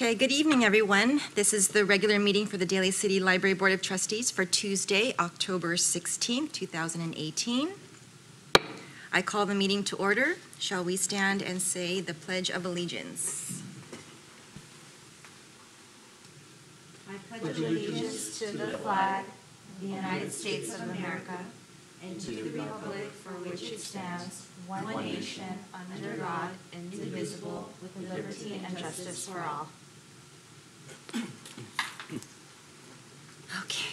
Okay, good evening, everyone. This is the regular meeting for the Daly City Library Board of Trustees for Tuesday, October 16th, 2018. I call the meeting to order. Shall we stand and say the Pledge of Allegiance? I pledge allegiance to the flag of the United States of America and to the republic for which it stands, one nation, under God, indivisible, with liberty and justice for all. Okay.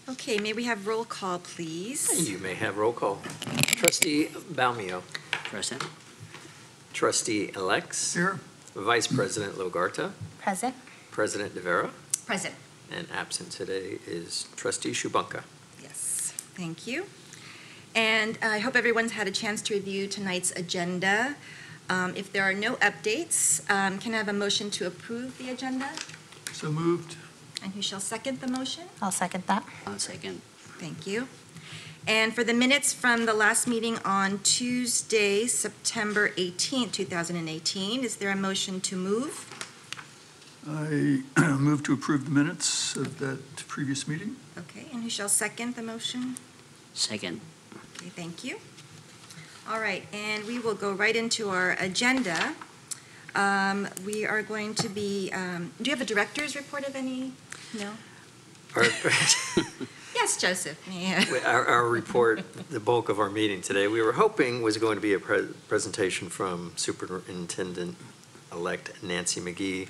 Okay, may we have roll call, please? You may have roll call. Trustee Baumio. Present. Trustee-elects. Here. Vice President Logarta. Present. President De Vera. Present. And absent today is Trustee Shubunka. Yes, thank you. And I hope everyone's had a chance to review tonight's agenda. If there are no updates, can I have a motion to approve the agenda? So moved. And who shall second the motion? I'll second that. One second. Thank you. And for the minutes from the last meeting on Tuesday, September 18th, 2018, is there a motion to move? I move to approve the minutes of that previous meeting. Okay, and who shall second the motion? Second. Okay, thank you. All right, and we will go right into our agenda. We are going to be, do you have a director's report of any? No? Our, Yes, Joseph. Yeah. our report, the bulk of our meeting today, we were hoping was going to be a presentation from Superintendent-elect Nancy McGee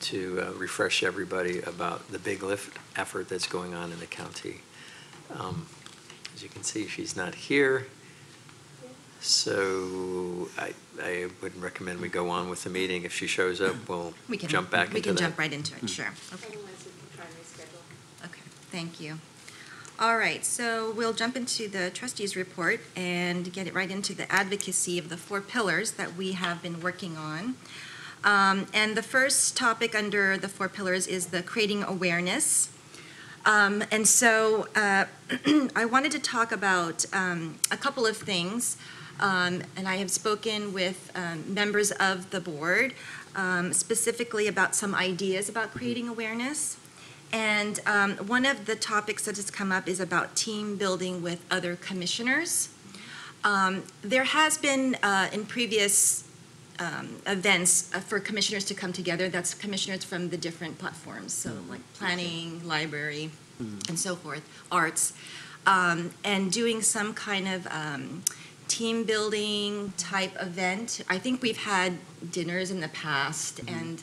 to refresh everybody about the big lift effort that's going on in the county. As you can see, she's not here. So I would recommend we go on with the meeting. If she shows up, we'll jump back into that. We can jump right into it, sure. Okay. Okay, thank you. All right, so we'll jump into the trustees' report and get it right into the advocacy of the 4 pillars that we have been working on. And the first topic under the 4 pillars is the creating awareness. And so I wanted to talk about a couple of things. And I have spoken with members of the board specifically about some ideas about creating awareness. And one of the topics that has come up is about team building with other commissioners. There has been in previous events for commissioners to come together. That's commissioners from the different platforms, so like planning, library, and so forth, arts, and doing some kind of team building type event. I think we've had dinners in the past, and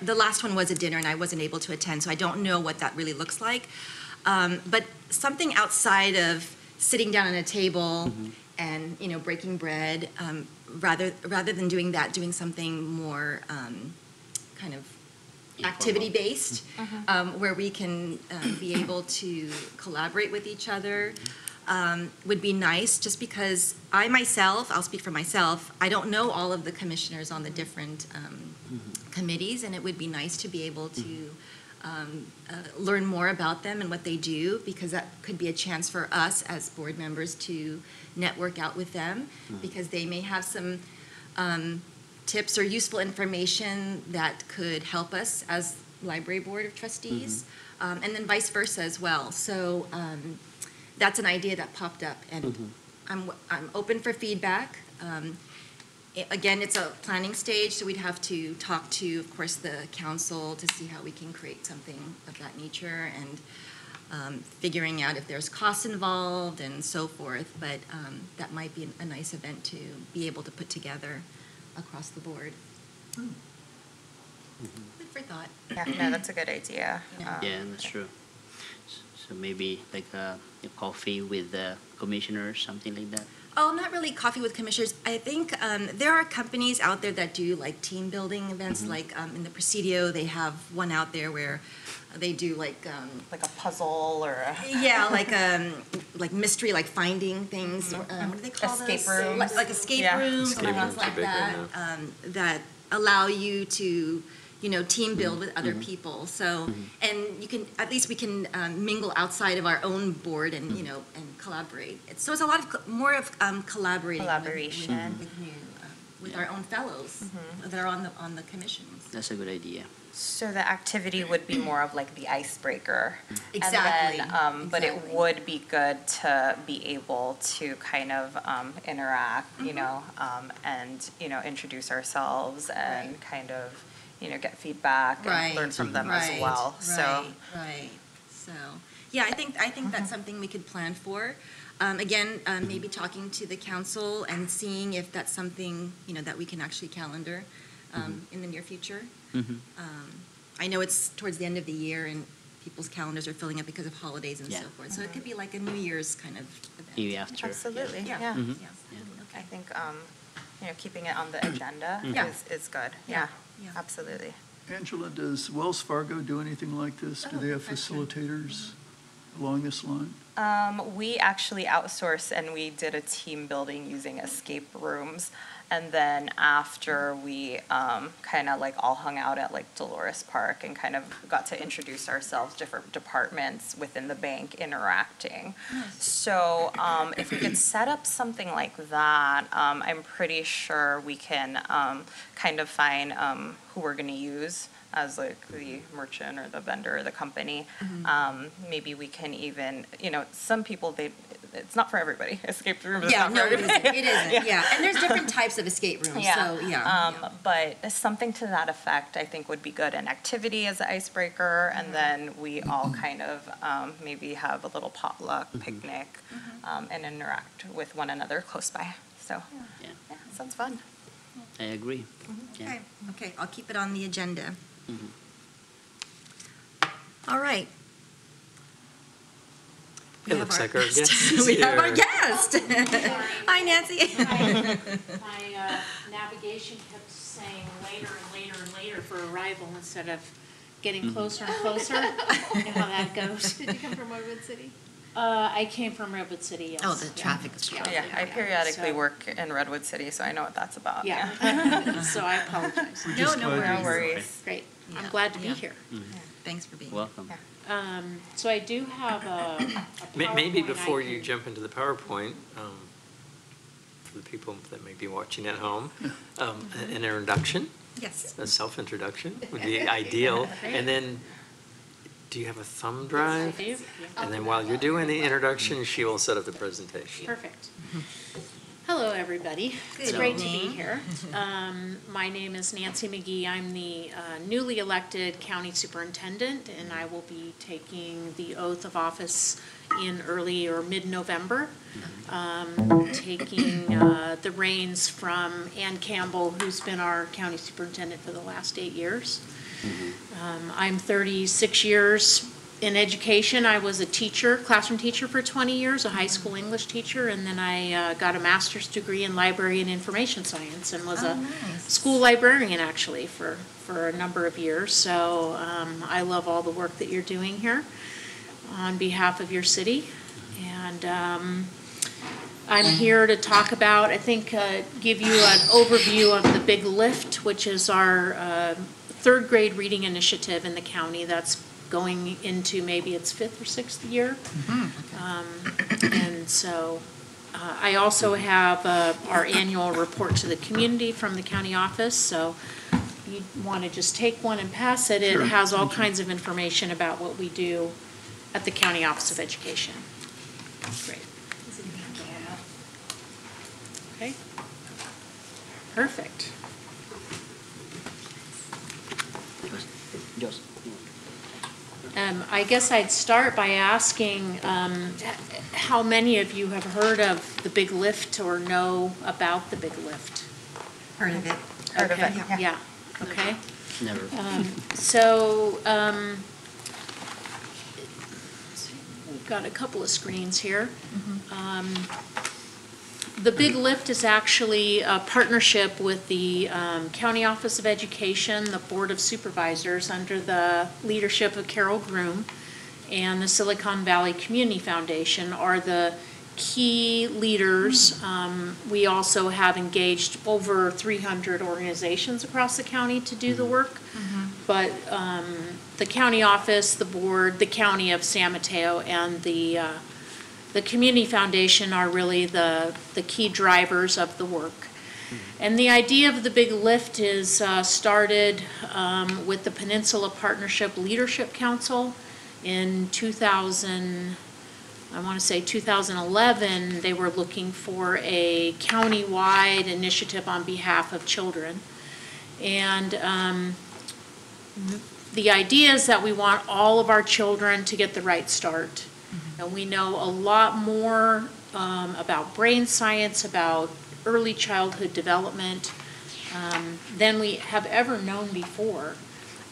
the last one was a dinner and I wasn't able to attend, so I don't know what that really looks like. But something outside of sitting down at a table and breaking bread, rather than doing that, doing something more kind of activity-based, where we can be able to collaborate with each other. Would be nice, just because I myself, I'll speak for myself, I don't know all of the commissioners on the different committees, and it would be nice to be able to learn more about them and what they do, because that could be a chance for us as board members to network out with them, because they may have some tips or useful information that could help us as Library Board of Trustees, and then vice versa as well. So that's an idea that popped up, and I'm open for feedback. Again, it's a planning stage, so we'd have to talk to, of course, the council to see how we can create something of that nature, and figuring out if there's costs involved and so forth. But that might be a nice event to be able to put together across the board. Food for thought. Yeah, no, that's a good idea. Yeah, that's true. So maybe like a coffee with the commissioners, something like that. Oh, not really coffee with commissioners. I think there are companies out there that do like team building events, like in the Presidio, they have one out there where they do like a puzzle or a like mystery, like finding things. What do they call escape those? rooms? Like escape rooms, Escape and rooms things are like big right that. That allow you to team build with other people. So, and you can, at least we can mingle outside of our own board and, and collaborate. So it's a lot of, more of collaborating. Collaboration. With new with our own fellows that are on the commissions. That's a good idea. So the activity would be more of like the icebreaker. Exactly. And then, but it Exactly. would be good to be able to kind of interact, you know, and, you know, introduce ourselves and Right. kind of, you know, get feedback and learn from them as Right, well. So, Right. So, yeah, I think that's something we could plan for. Again, maybe talking to the council and seeing if that's something, you know, that we can actually calendar in the near future. Mm-hmm. I know it's towards the end of the year and people's calendars are filling up because of holidays and Yeah. so forth. So it could be like a New Year's kind of event. Maybe after. absolutely, Yeah. yeah. Mhm. Yeah. I Okay. think, you know, keeping it on the agenda Yeah. is good. Yeah. Yeah, Yeah. absolutely. Angela, does Wells Fargo do anything like this? Do they have facilitators along this line? We actually outsourced and we did a team building using escape rooms. And then after we kind of like all hung out at like Dolores Park and kind of got to introduce ourselves, different departments within the bank interacting. So if we could set up something like that, I'm pretty sure we can kind of find who we're going to use as like the merchant or the vendor or the company. Maybe we can even, you know, some people, it's not for everybody. Escape rooms is Yeah, not for no, it everybody. isn't. It isn't, yeah. And there's different types of escape rooms, so, yeah. But something to that effect, I think would be good. An activity as an icebreaker, and then we all kind of maybe have a little potluck picnic and interact with one another close by. So, Yeah, yeah, sounds fun. I agree. Yeah. Okay, okay, I'll keep it on the agenda. Mhm. All right. It looks like our guest is We have our here. guest. Hi, Nancy. My navigation kept saying later and later and later for arrival instead of getting closer and closer. You know how that goes. Did you come from Redwood City? I came from Redwood City, yes. Oh, the traffic is Yeah. Yeah, I periodically So- work in Redwood City, so I know what that's about. Yeah, so I apologize. We're No, just no glad No you're here. worries. Great, Yeah, I'm glad to be yeah. here. Thanks for being here. Welcome. Yeah. So I do have a Maybe PowerPoint before I you can- jump into the PowerPoint, for the people that may be watching at home, an introduction, Yes. a self-introduction would be ideal. And then, do you have a thumb drive? I do, yeah. And then while you're doing the introduction, she will set up the presentation. Perfect. Hello, everybody. It's Good great to be evening. here. My name is Nancy McGee. I'm the newly elected county superintendent, and I will be taking the oath of office in early or mid-November, taking the reins from Ann Campbell, who's been our county superintendent for the last 8 years. I'm 36 years in education. I was a teacher, classroom teacher for 20 years, a high school English teacher, and then I got a master's degree in library and information science and was a nice. school librarian actually for a number of years. So I love all the work that you're doing here on behalf of your city. And I'm here to talk about, I think, give you an overview of the Big Lift, which is our third grade reading initiative in the county that's going into maybe its 5th or 6th year. And so I also have our annual report to the community from the county office. So if you want to just take one and pass it, it Sure. has all Thank you. kinds of information about what we do at the County Office of Education. Great. Okay. Perfect. I guess I'd start by asking how many of you have heard of the Big Lift or know about the Big Lift? Heard of it. Heard of it, Okay, yeah. yeah, okay. Never. So, we've got a couple of screens here. The Big Lift is actually a partnership with the County Office of Education, the Board of Supervisors, under the leadership of Carol Groom, and the Silicon Valley Community Foundation are the key leaders. We also have engaged over 300 organizations across the county to do the work. But the county office, the board, the county of San Mateo, and the Community Foundation are really the key drivers of the work. And the idea of the Big Lift is started with the Peninsula Partnership Leadership Council in 2000, I want to say 2011. They were looking for a county-wide initiative on behalf of children. And the idea is that we want all of our children to get the right start. And we know a lot more about brain science, about early childhood development than we have ever known before.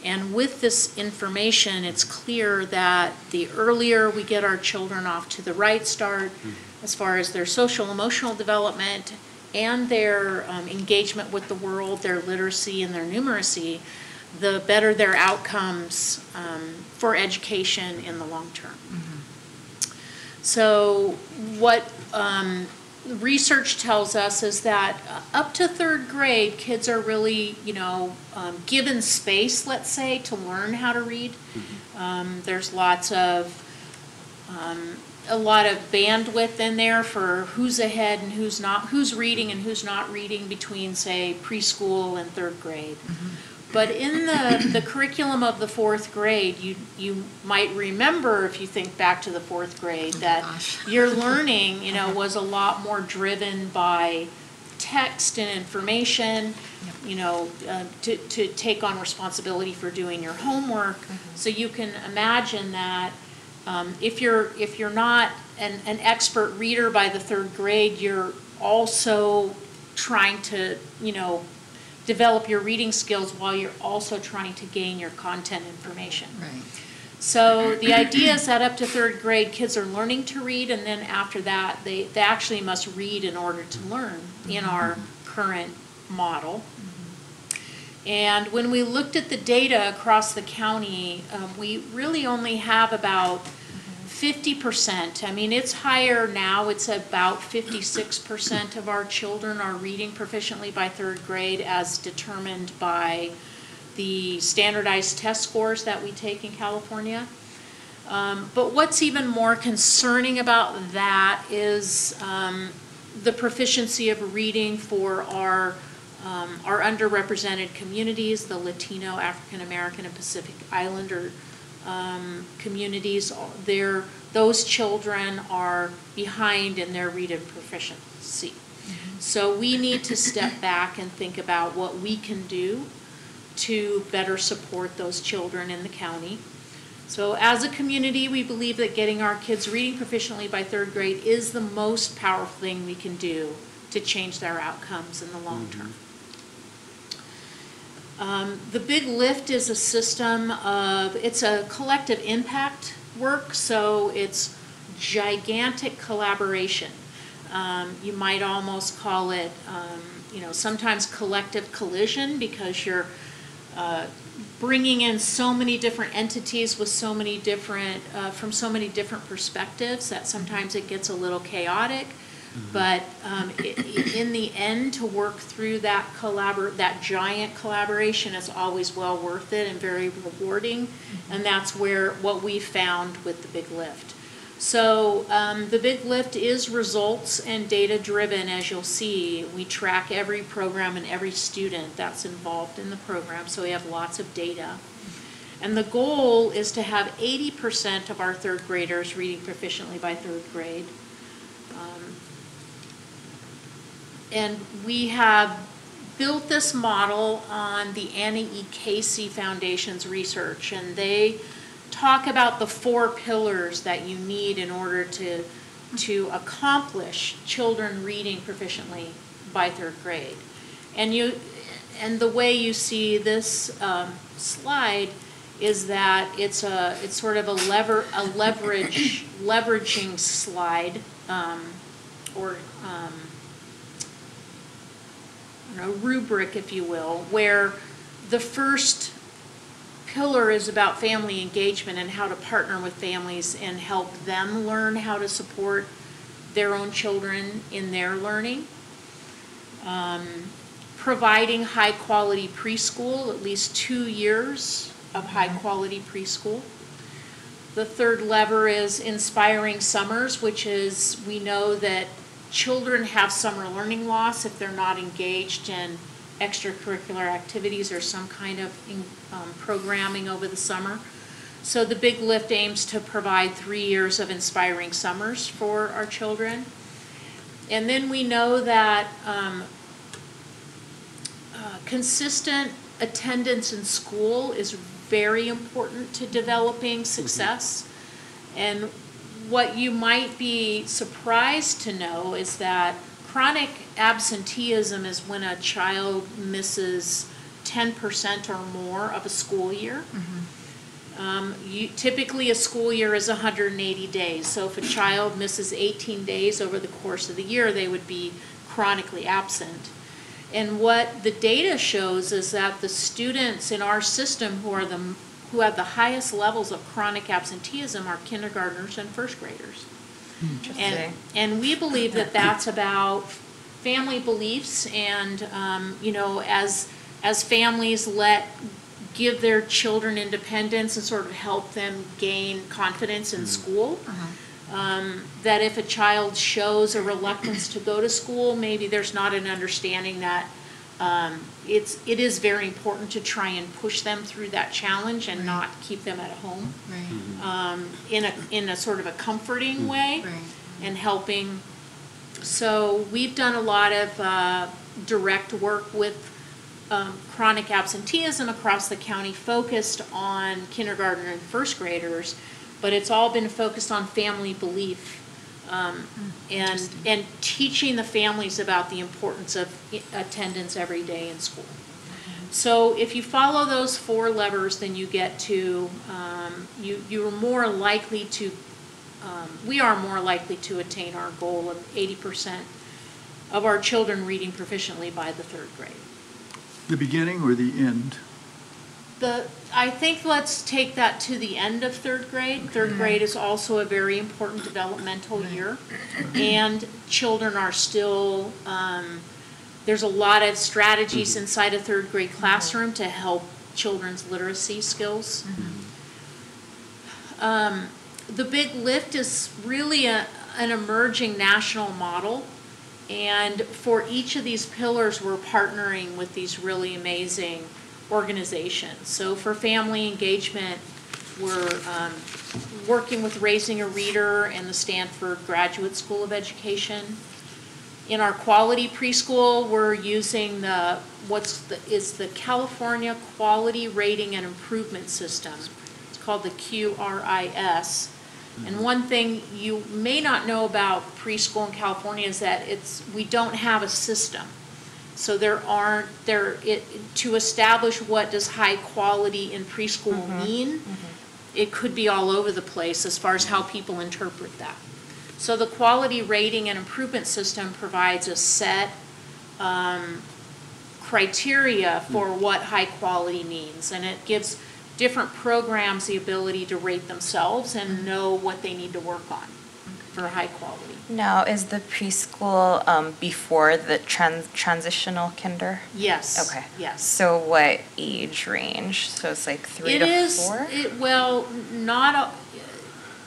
And with this information, it's clear that the earlier we get our children off to the right start, as far as their social emotional development and their engagement with the world, their literacy and their numeracy, the better their outcomes for education in the long term. So what research tells us is that up to third grade, kids are really, given space, let's say, to learn how to read. There's a lot of bandwidth in there for who's ahead and who's not, who's reading and who's not reading between, say, preschool and third grade. But in the curriculum of the fourth grade, you might remember, if you think back to the fourth grade, that your learning, was a lot more driven by text and information, to take on responsibility for doing your homework. So you can imagine that if you're not an expert reader by the third grade, you're also trying to, develop your reading skills while you're also trying to gain your content information. Right. So the idea is that up to third grade, kids are learning to read, and then after that, they actually must read in order to learn in our current model. And when we looked at the data across the county, we really only have about 50%. I mean, it's higher now. It's about 56% of our children are reading proficiently by third grade as determined by the standardized test scores that we take in California. But what's even more concerning about that is the proficiency of reading for our underrepresented communities, the Latino, African American, and Pacific Islander communities. Those children are behind in their reading proficiency. So we need to step back and think about what we can do to better support those children in the county. So as a community, we believe that getting our kids reading proficiently by third grade is the most powerful thing we can do to change their outcomes in the long term. The Big Lift is a system it's a collective impact work, so it's gigantic collaboration. You might almost call it, sometimes collective collision, because you're bringing in so many different entities with so many different, from so many different perspectives that sometimes it gets a little chaotic. But in the end, to work through that giant collaboration is always well worth it and very rewarding, and that's what we found with the Big Lift. So the Big Lift is results and data driven, as you'll see. We track every program and every student that's involved in the program, so we have lots of data. And the goal is to have 80% of our third graders reading proficiently by third grade. And we have built this model on the Annie E. Casey Foundation's research, and they talk about the 4 pillars that you need in order to accomplish children reading proficiently by third grade. And the way you see this slide is that it's sort of a leveraging slide, a rubric, if you will, where the first pillar is about family engagement and how to partner with families and help them learn how to support their own children in their learning. Providing high-quality preschool, at least 2 years of high-quality preschool. The third lever is inspiring summers, which is, we know that children have summer learning loss if they're not engaged in extracurricular activities or some kind of programming over the summer. So the Big Lift aims to provide 3 years of inspiring summers for our children. And then we know that consistent attendance in school is very important to developing success. And what you might be surprised to know is that chronic absenteeism is when a child misses 10% or more of a school year. Typically a school year is 180 days. So if a child misses 18 days over the course of the year, they would be chronically absent. And what the data shows is that the students in our system who have the highest levels of chronic absenteeism are kindergartners and first graders. And we believe that that's about family beliefs and, as families give their children independence and sort of help them gain confidence in school, that if a child shows a reluctance to go to school, maybe there's not an understanding that it is very important to try and push them through that challenge and not keep them at home in a sort of a comforting way and helping. So we've done a lot of direct work with chronic absenteeism across the county focused on kindergarten and first graders, but it's all been focused on family belief and teaching the families about the importance of attendance every day in school. So if you follow those 4 levers, then you get to, you are more likely to, we are more likely to attain our goal of 80% of our children reading proficiently by the 3rd grade. The beginning or the end? I think let's take that to the end of 3rd grade. 3rd grade is also a very important developmental year, and children are still, there's a lot of strategies inside a 3rd grade classroom to help children's literacy skills. The Big Lift is really an emerging national model. And for each of these pillars, we're partnering with these really amazing organizations. So for family engagement, we're working with Raising a Reader and the Stanford Graduate School of Education. In our quality preschool, we're using the California Quality Rating and Improvement System. It's called the QRIS. And one thing you may not know about preschool in California is that we don't have a system. So to establish what does high quality in preschool mean, it could be all over the place as far as how people interpret that. So the quality rating and improvement system provides a set criteria for what high quality means, and it gives different programs the ability to rate themselves and know what they need to work on for high quality. Now, is the preschool before the transitional kinder? Yes. Okay. Yes. So what age range? So it's like 3 to 4?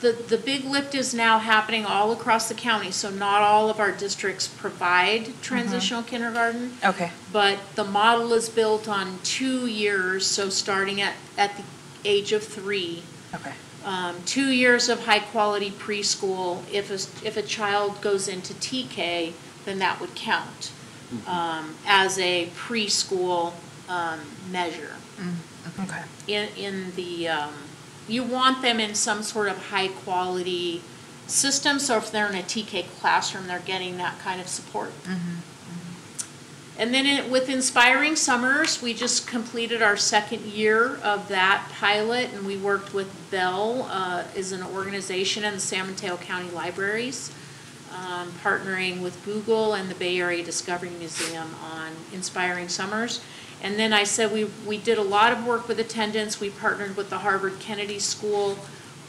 The Big Lift is now happening all across the county, so not all of our districts provide transitional kindergarten. Okay. But the model is built on 2 years, so starting at the age of 3. Okay. 2 years of high quality preschool. If a child goes into TK, then that would count as a preschool measure. Okay. You want them in some sort of high quality system, so if they're in a TK classroom, they're getting that kind of support. And then with Inspiring Summers, we just completed our 2nd year of that pilot, and we worked with Bell as an organization and the San Mateo County Libraries, partnering with Google and the Bay Area Discovery Museum on Inspiring Summers. And then I said we did a lot of work with attendance. We partnered with the Harvard Kennedy School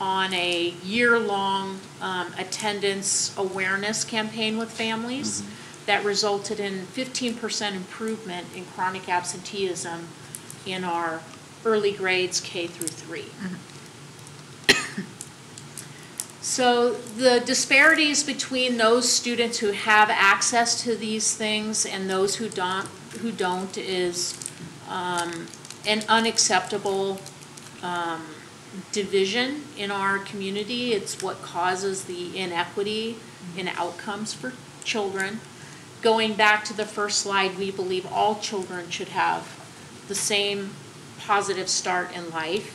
on a year-long attendance awareness campaign with families that resulted in 15% improvement in chronic absenteeism in our early grades K through 3. So the disparities between those students who have access to these things and those who don't is an unacceptable division in our community. It's what causes the inequity in outcomes for children. Going back to the first slide, we believe all children should have the same positive start in life.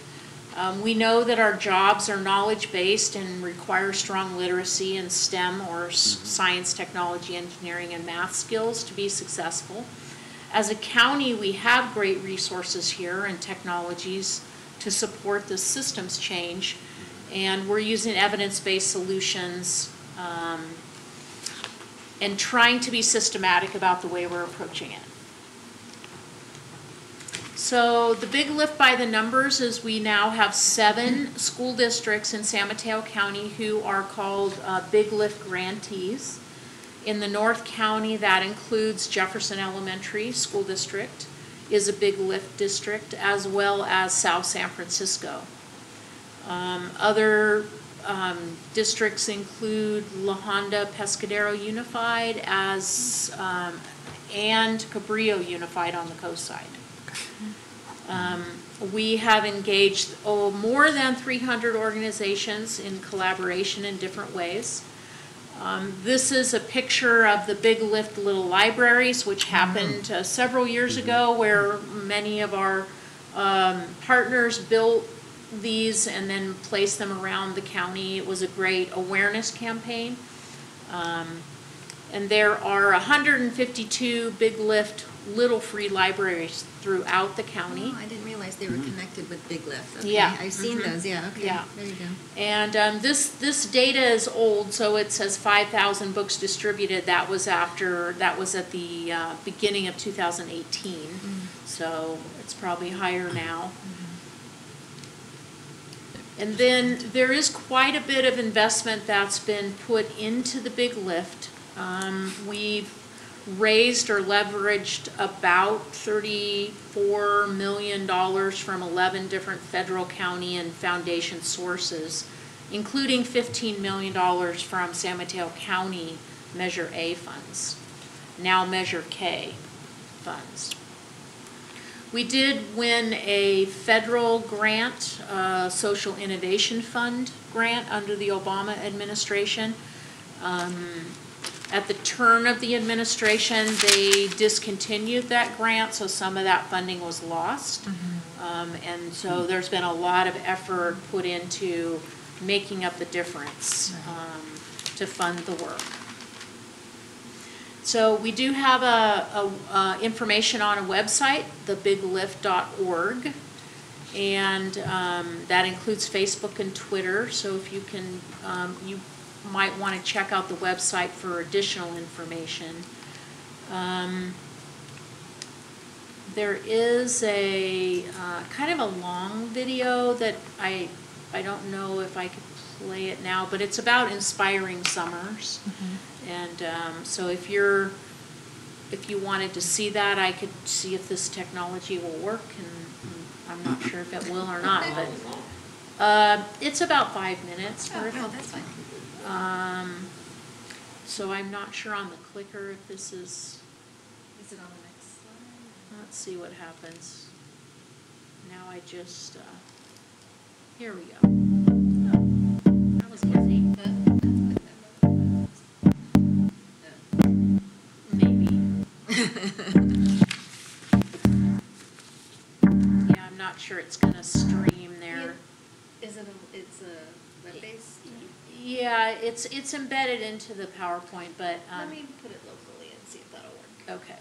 We know that our jobs are knowledge-based and require strong literacy in STEM or science, technology, engineering, and math skills to be successful. As a county, we have great resources here and technologies to support the systems change, and we're using evidence-based solutions and trying to be systematic about the way we're approaching it. So the big lift by the numbers is we now have 7 school districts in San Mateo County who are called Big Lift grantees. In the North County, that includes Jefferson Elementary School District is a Big Lift district, as well as South San Francisco. Other districts include La Honda Pescadero Unified and Cabrillo Unified on the coast side. We have engaged more than 300 organizations in collaboration in different ways. This is a picture of the Big Lift Little Libraries, which happened several years ago, where many of our partners built these and then placed them around the county. It was a great awareness campaign. And there are 152 Big Lift Little Free Libraries throughout the county. Oh, I didn't realize they were connected with Big Lift. Okay. Yeah. I've seen those, yeah, okay. Yeah. There you go. And this data is old, so it says 5,000 books distributed. That was at the beginning of 2018. So it's probably higher now. And then there is quite a bit of investment that's been put into the Big Lift. We've raised or leveraged about $34 million from 11 different federal, county, and foundation sources, including $15 million from San Mateo County Measure A funds, now Measure K funds. We did win a federal grant, Social Innovation Fund grant under the Obama administration. At the turn of the administration, they discontinued that grant, so some of that funding was lost. And so there's been a lot of effort put into making up the difference to fund the work. So we do have information on a website, thebiglift.org, and that includes Facebook and Twitter. So if you can, you might want to check out the website for additional information. There is a kind of a long video that I don't know if I could play it now, but it's about inspiring summers. And so if you wanted to see that, I could see if this technology will work, and I'm not sure if it will or not, but it's about 5 minutes worth. Oh, that's fine. So I'm not sure on the clicker if this is. Is it on the next slide? Let's see what happens. Now I just, here we go. Oh, that was easy. Maybe. Yeah, I'm not sure it's gonna stream there. It's a web-based? Yeah, it's embedded into the PowerPoint, but. Let me put it locally and see if that'll work. Okay.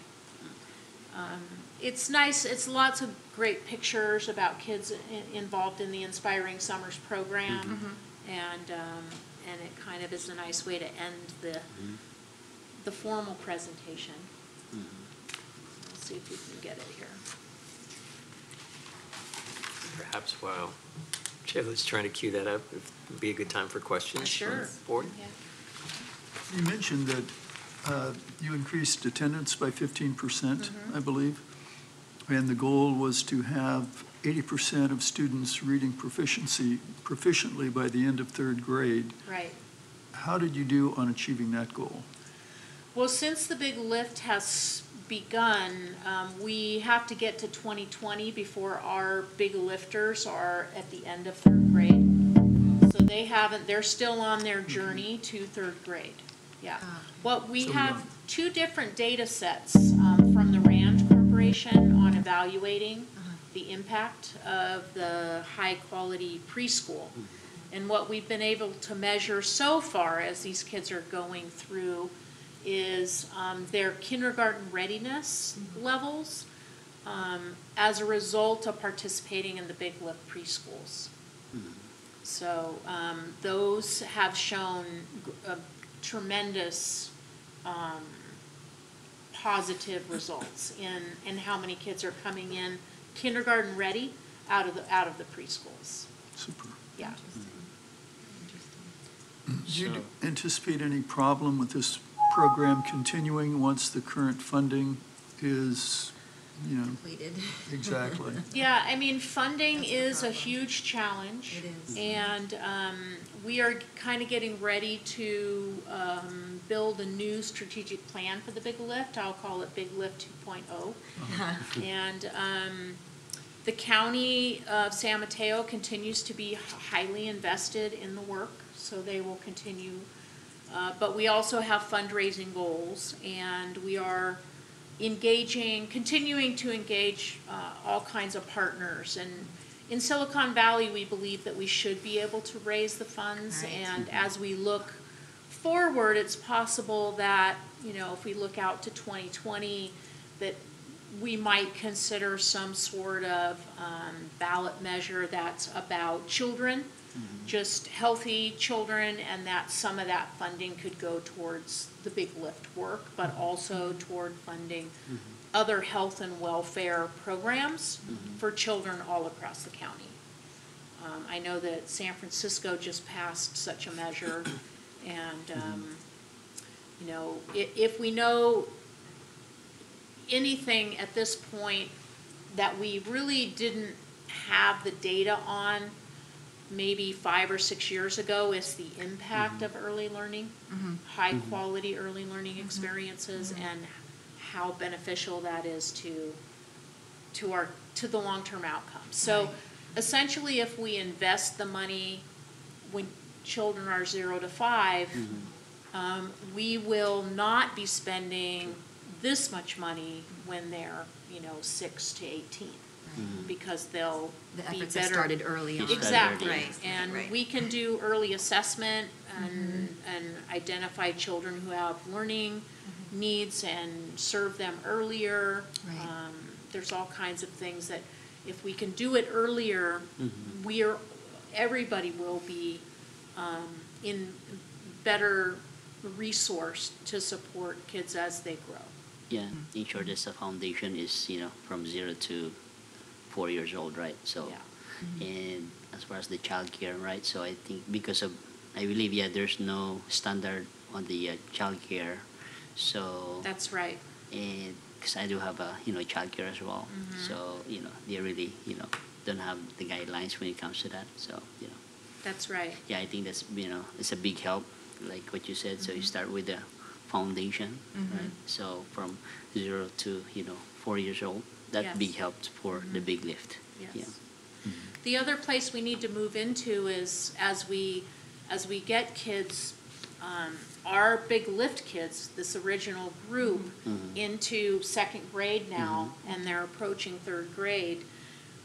It's nice, it's lots of great pictures about kids involved in the Inspiring Summers program, and it kind of is a nice way to end the formal presentation. Let's see if we can get it here. Perhaps while Shayla's trying to cue that up, it would be a good time for questions. Sure. From the board. Yeah. You mentioned that you increased attendance by 15%, I believe, and the goal was to have 80% of students reading proficiently by the end of third grade. Right. How did you do on achieving that goal? Well, since the big lift has begun, we have to get to 2020 before our big lifters are at the end of third grade. So they're still on their journey to third grade. Yeah. What we So have young. two different data sets from the RAND Corporation on evaluating the impact of the high-quality preschool. And what we've been able to measure so far as these kids are going through is their kindergarten readiness levels as a result of participating in the Big Lift preschools. So those have shown tremendous positive results in how many kids are coming in kindergarten ready out of the preschools. Super. Yeah. Do you anticipate any problem with this program continuing once the current funding is, Completed. exactly? Yeah, I mean, funding is a huge challenge. It is. And we are kind of getting ready to build a new strategic plan for the Big Lift. I'll call it Big Lift 2.0. And the county of San Mateo continues to be highly invested in the work, so they will continue. But we also have fundraising goals, and we are continuing to engage all kinds of partners. And in Silicon Valley, we believe that we should be able to raise the funds. Right. And as we look forward, it's possible that, if we look out to 2020, that we might consider some sort of ballot measure that's about children, just healthy children, and that some of that funding could go towards the Big Lift work, but also toward funding other health and welfare programs for children all across the county. I know that San Francisco just passed such a measure, and if we know anything at this point that we really didn't have the data on maybe 5 or 6 years ago, is the impact of early learning, high quality early learning experiences, and how beneficial that is to the long-term outcomes. So essentially, if we invest the money when children are 0 to 5, we will not be spending this much money when they're 6 to 18. Because they'll The be efforts better. have started early on. Exactly, Right. and Right. we can do early assessment and identify children who have learning needs and serve them earlier. Right. There's all kinds of things that, if we can do it earlier, everybody will be in better resource to support kids as they grow. Yeah, in short, the foundation is, from 0 to 4 years old, right? So, Yeah. and as far as the child care, right? So I think I believe, there's no standard on the child care. So, That's right. and because I do have a, child care as well. So, they really, don't have the guidelines when it comes to that. So, That's right. yeah, I think that's, it's a big help, like what you said. So you start with the foundation, right? So from 0 to 4 years old, that Yes. big help for the Big Lift. Yes. Yeah. The other place we need to move into is as we get kids, our Big Lift kids, this original group, into second grade now, and they're approaching third grade.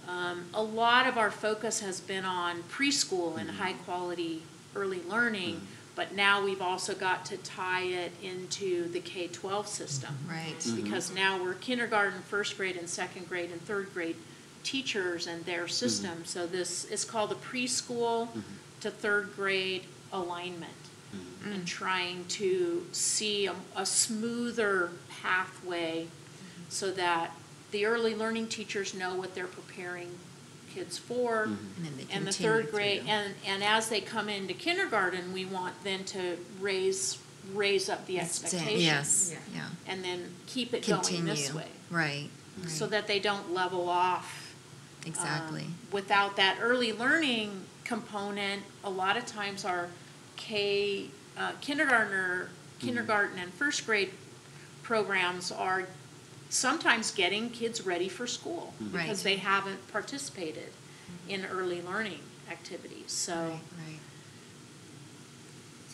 A lot of our focus has been on preschool and high quality early learning, but now we've also got to tie it into the K-12 system. Right. Because now we're kindergarten, first grade, and second grade, and third grade teachers and their system. So this is called the preschool to third grade alignment. And trying to see a smoother pathway so that the early learning teachers know what they're preparing kids for. And then they And the continue third grade, through. and as they come into kindergarten, we want them to raise up the expectations. Yes, yeah. And then keep it going this Continue. way, Right. so that they don't level off Exactly. Without that early learning component, a lot of times our kindergarten and first grade programs are sometimes getting kids ready for school because Right. they haven't participated in early learning activities, so. Right.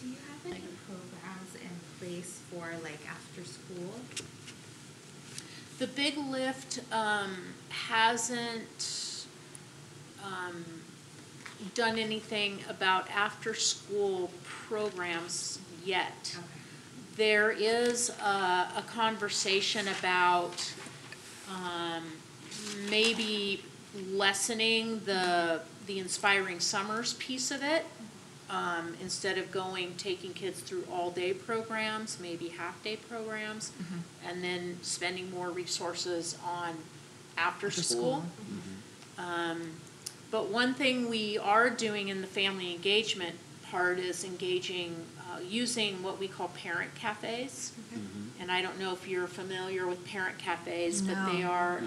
Do you have any programs in place for like after school? The Big Lift hasn't done anything about after-school programs yet. Okay. There is a conversation about maybe lessening the Inspiring Summers piece of it. Instead of taking kids through all-day programs, maybe half-day programs, and then spending more resources on after school. But one thing we are doing in the family engagement part is using what we call parent cafes. And I don't know if you're familiar with parent cafes, but they No. are,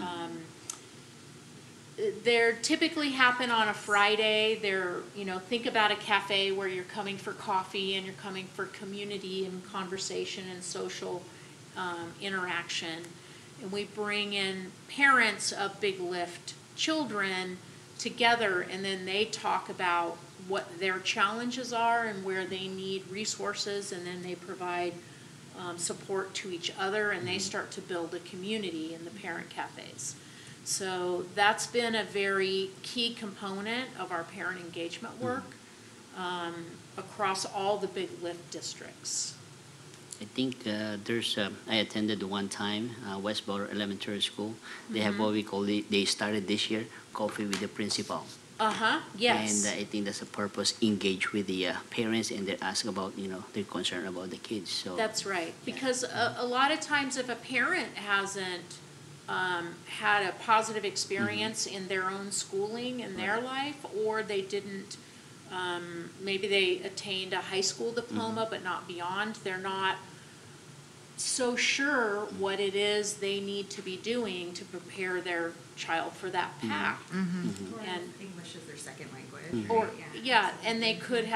they're typically happen on a Friday. Think about a cafe where you're coming for coffee and you're coming for community and conversation and social interaction. And we bring in parents of Big Lift children together, and then they talk about what their challenges are and where they need resources, and then they provide support to each other, and they start to build a community in the parent cafes. So that's been a very key component of our parent engagement work across all the Big Lift districts. I think I attended one time Westboro Elementary School. They have what we call, they started this year, Coffee with the Principal. Yes. And I think that's a purpose, engage with the parents and they ask about, their concern about the kids. So That's right, because a lot of times if a parent hasn't had a positive experience in their own schooling in their life, or they didn't, maybe they attained a high school diploma but not beyond, they're not so sure what it is they need to be doing to prepare their child for that path. Or And English is their second language. Or, right? yeah, and they could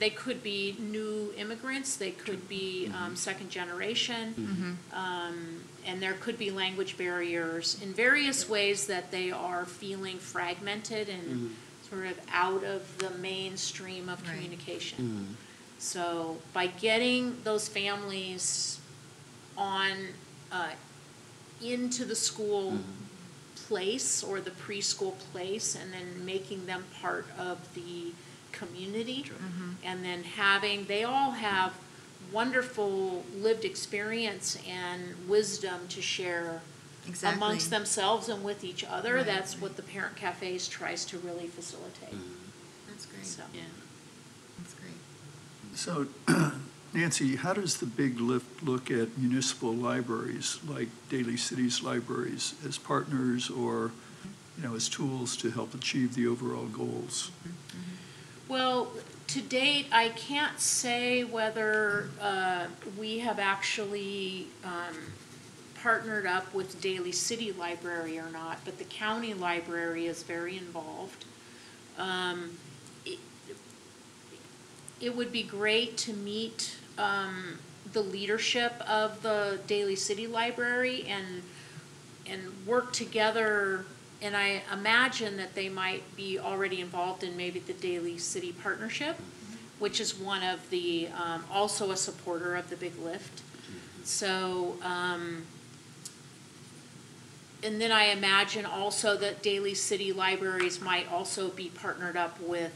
they could be new immigrants, they could be second generation, and there could be language barriers in various ways that they are feeling fragmented and sort of out of the mainstream of Right. communication. So by getting those families into the school place or the preschool place, and then making them part of the community, and then they all have wonderful lived experience and wisdom to share Exactly. amongst themselves and with each other. Right, That's right. what the Parent Cafes tries to really facilitate. That's great. So. yeah. That's great. So, Nancy, how does the Big Lift look at municipal libraries, like Daly City's libraries, as partners or, as tools to help achieve the overall goals? Well, to date, I can't say whether we have actually partnered up with Daly City Library or not, but the county library is very involved. It would be great to meet the leadership of the Daly City Library and work together. And I imagine that they might be already involved in maybe the Daly City Partnership, which is one of the, also a supporter of the Big Lift. So, and then I imagine also that Daly City Libraries might also be partnered up with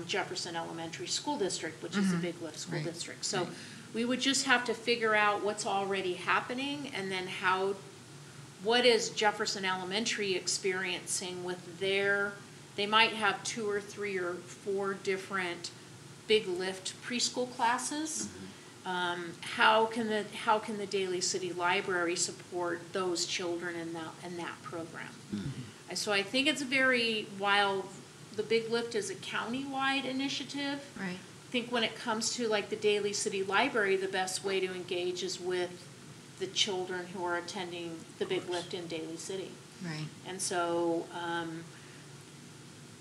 Jefferson Elementary School District, which is a Big Lift school Right. district. So we would just have to figure out what's already happening, and then what is Jefferson Elementary experiencing with they might have 2 or 3 or 4 different Big Lift preschool classes. How can the Daly City Library support those children in that program? So I think it's while the Big Lift is a county-wide initiative, Right. I think when it comes to like the Daly City Library, the best way to engage is with the children who are attending the Big Lift in Daly City. Right. And so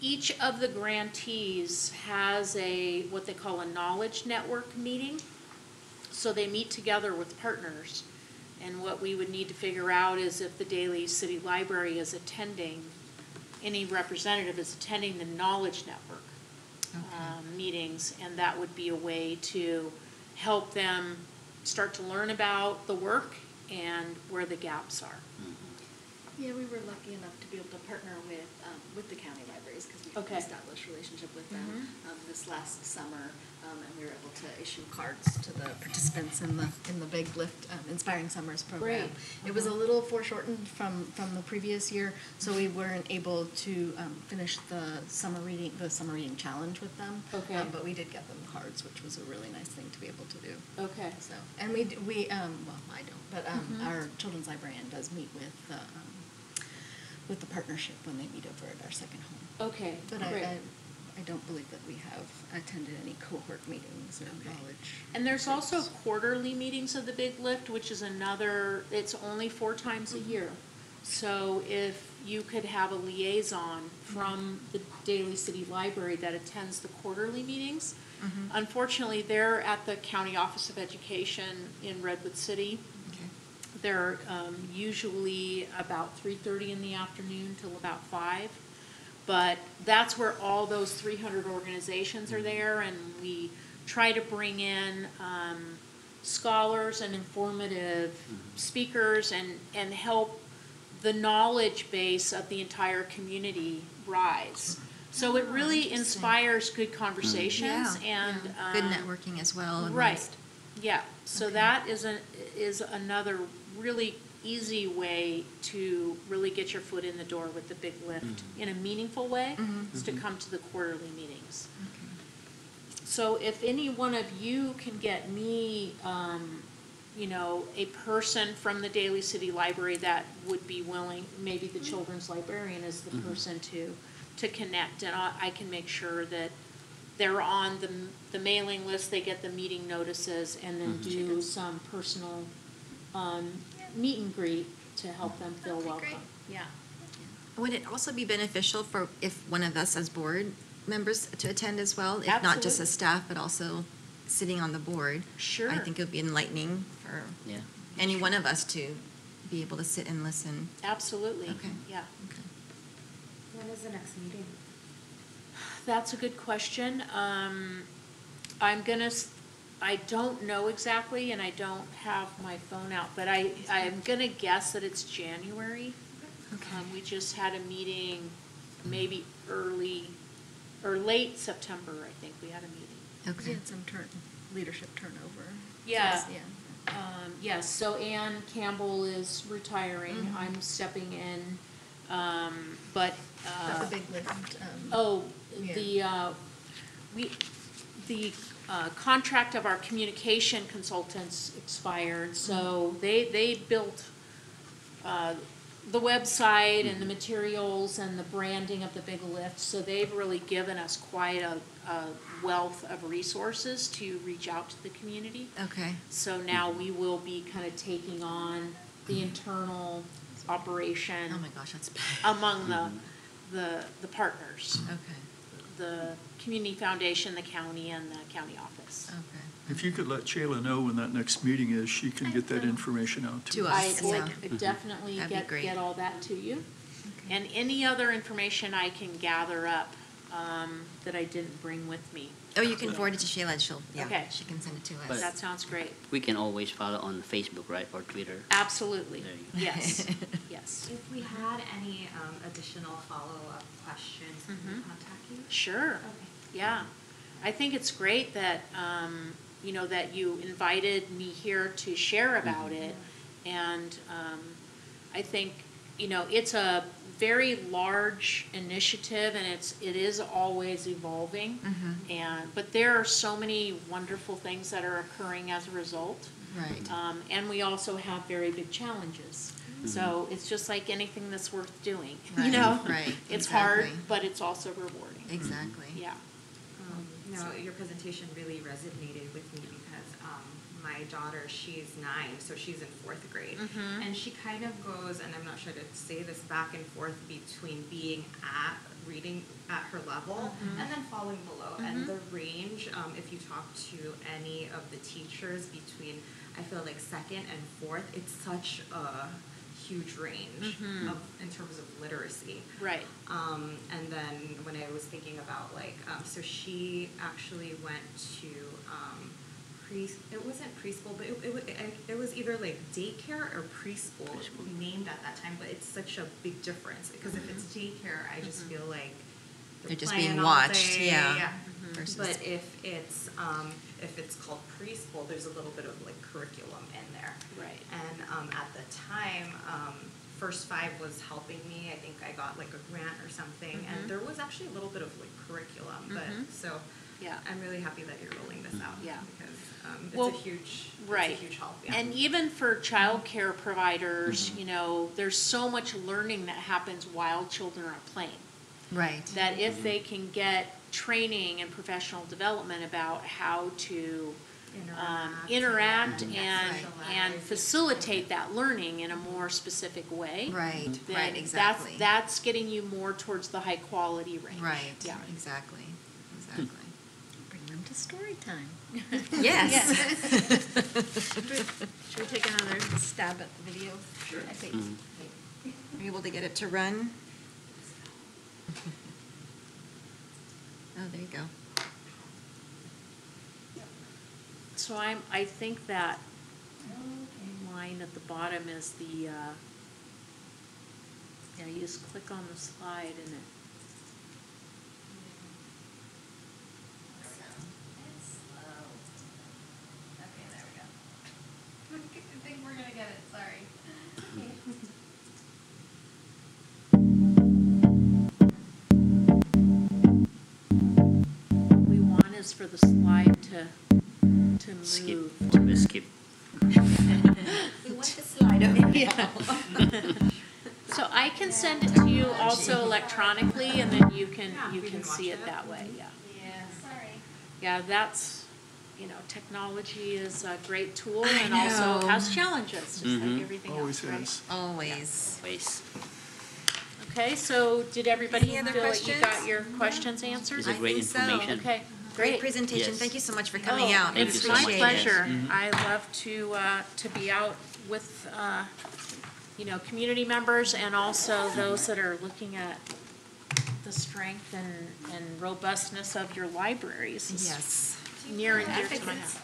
each of the grantees has what they call a knowledge network meeting. So they meet together with partners. And what we would need to figure out is if the Daly City Library is attending, any representative is attending the knowledge network meetings, and that would be a way to help them start to learn about the work and where the gaps are. Yeah, we were lucky enough to be able to partner with the county libraries because we have Okay. an established relationship with them this last summer, and we were able to issue cards to the participants in the Big Lift Inspiring Summers program. Great. It was a little foreshortened from the previous year, so we weren't able to finish the summer reading challenge with them. Okay. But we did get them cards, which was a really nice thing to be able to do. Okay. So, and we well, I don't, but our children's librarian does meet with the partnership when they meet over at our second home. Okay, But great. I don't believe that we have attended any cohort meetings or knowledge. And there's also quarterly meetings of the Big Lift, which is it's only 4 times a year. So if you could have a liaison from the Daly City Library that attends the quarterly meetings. Unfortunately, they're at the County Office of Education in Redwood City. They're usually about 3:30 in the afternoon till about 5. But that's where all those 300 organizations are there, and we try to bring in scholars and informative speakers and help the knowledge base of the entire community rise. So it really interesting. inspires good conversations and Good networking as well. right. Yeah, so that is another really easy way to really get your foot in the door with the Big Lift in a meaningful way, is to come to the quarterly meetings. So if any one of you can get me, a person from the Daly City Library that would be willing, maybe the children's librarian is the person to connect, and I can make sure that they're on the mailing list, they get the meeting notices, and then do some personal meet and greet to help them feel welcome. Yeah. Would it also be beneficial for if one of us as board members to attend as well? If not just Absolutely. as staff, but also sitting on the board? Sure. I think it would be enlightening for Yeah. any one of us to be able to sit and listen. Absolutely. Okay. Yeah. Okay. When is the next meeting? That's a good question. I don't know exactly, and I don't have my phone out, but I'm gonna guess that it's January. We just had a meeting maybe early, or late September, I think we had a meeting. We Okay. had some leadership turnover. Yeah. Yeah. Yes, so Ann Campbell is retiring, I'm stepping in, but, But the Big Lift. the contract of our communication consultants expired, so they built the website and the materials and the branding of the Big Lift, so they've really given us quite a wealth of resources to reach out to the community. Okay. So now we will be kind of taking on the internal operation Oh my gosh, that's bad. among the partners, Okay. the community foundation, the county, and the county office. Okay. If you could let Shayla know when that next meeting is, she can get that information out to To us. us. I will Yeah. definitely That'd be great. get all that to you. And any other information I can gather up that I didn't bring with me. Oh, you can forward it to Shayla and Okay. she can send it to us. But- That sounds great. We can always follow on Facebook, right, or Twitter. Absolutely. There you go. Yes, yes. If we had any additional follow-up questions, can we Mhm. contact you? Sure. Okay. Yeah. I think it's great that, that you invited me here to share about it. And I think, it's a very large initiative, and it is always evolving. But there are so many wonderful things that are occurring as a result. Right. And we also have very big challenges. So it's just like anything that's worth doing, Right, right, It's hard, exactly. but it's also rewarding. Exactly. Yeah. No, your presentation really resonated with me because my daughter, she's 9, so she's in 4th grade. And she kind of goes, and I'm not sure to say this, back and forth between being at reading at her level, and then falling below. And the range, if you talk to any of the teachers between, I feel like second and fourth, it's such a huge range in terms of literacy. Right. And then when I was thinking about like, so she actually went to it wasn't preschool, but it was either like daycare or preschool named at that time. But it's such a big difference because if it's daycare, I just feel like They're just playing being all watched, day, yeah. Versus. But if it's called preschool, there's a little bit of like curriculum in there. Right. And at the time, First Five was helping me. I think I got like a grant or something, and there was actually a little bit of like curriculum. But so Yeah. I'm really happy that you're rolling this out. Yeah. Because Well, it's a right. huge help. Yeah. And even for childcare providers, you know, there's so much learning that happens while children are playing. Right. That if they can get training and professional development about how to interact and facilitate that learning in a more specific way. Right, then right, exactly. That's getting you more towards the high quality range. Right, Yeah. exactly. Bring them to story time. Yes. Should we take another stab at the video? Sure. I think. Are you able to get it to run? Oh, there you go. So I think that line at the bottom is the, yeah, you just click on the slide and it. Okay, there we go. I think we're gonna get it, sorry. What we want is for the slide to move. Skip. We want the slide over. So I can send it to you also electronically, and then you can see it that way, yeah. Yeah, sorry. Yeah, that's, you know, technology is a great tool I and also know. has challenges, just like everything Always else, right? has. Always. Waste. Okay, so did everybody Any feel other like you questions? got your questions answered? It's a great think so. information. Okay, Great great. presentation. Yes. Thank you so much for coming Oh, out. Thank We you it's so my much. appreciate it. pleasure. I love to be out with, you know, community members and also those that are looking at the strength and robustness of your libraries. It's Yes. near and dear to my heart.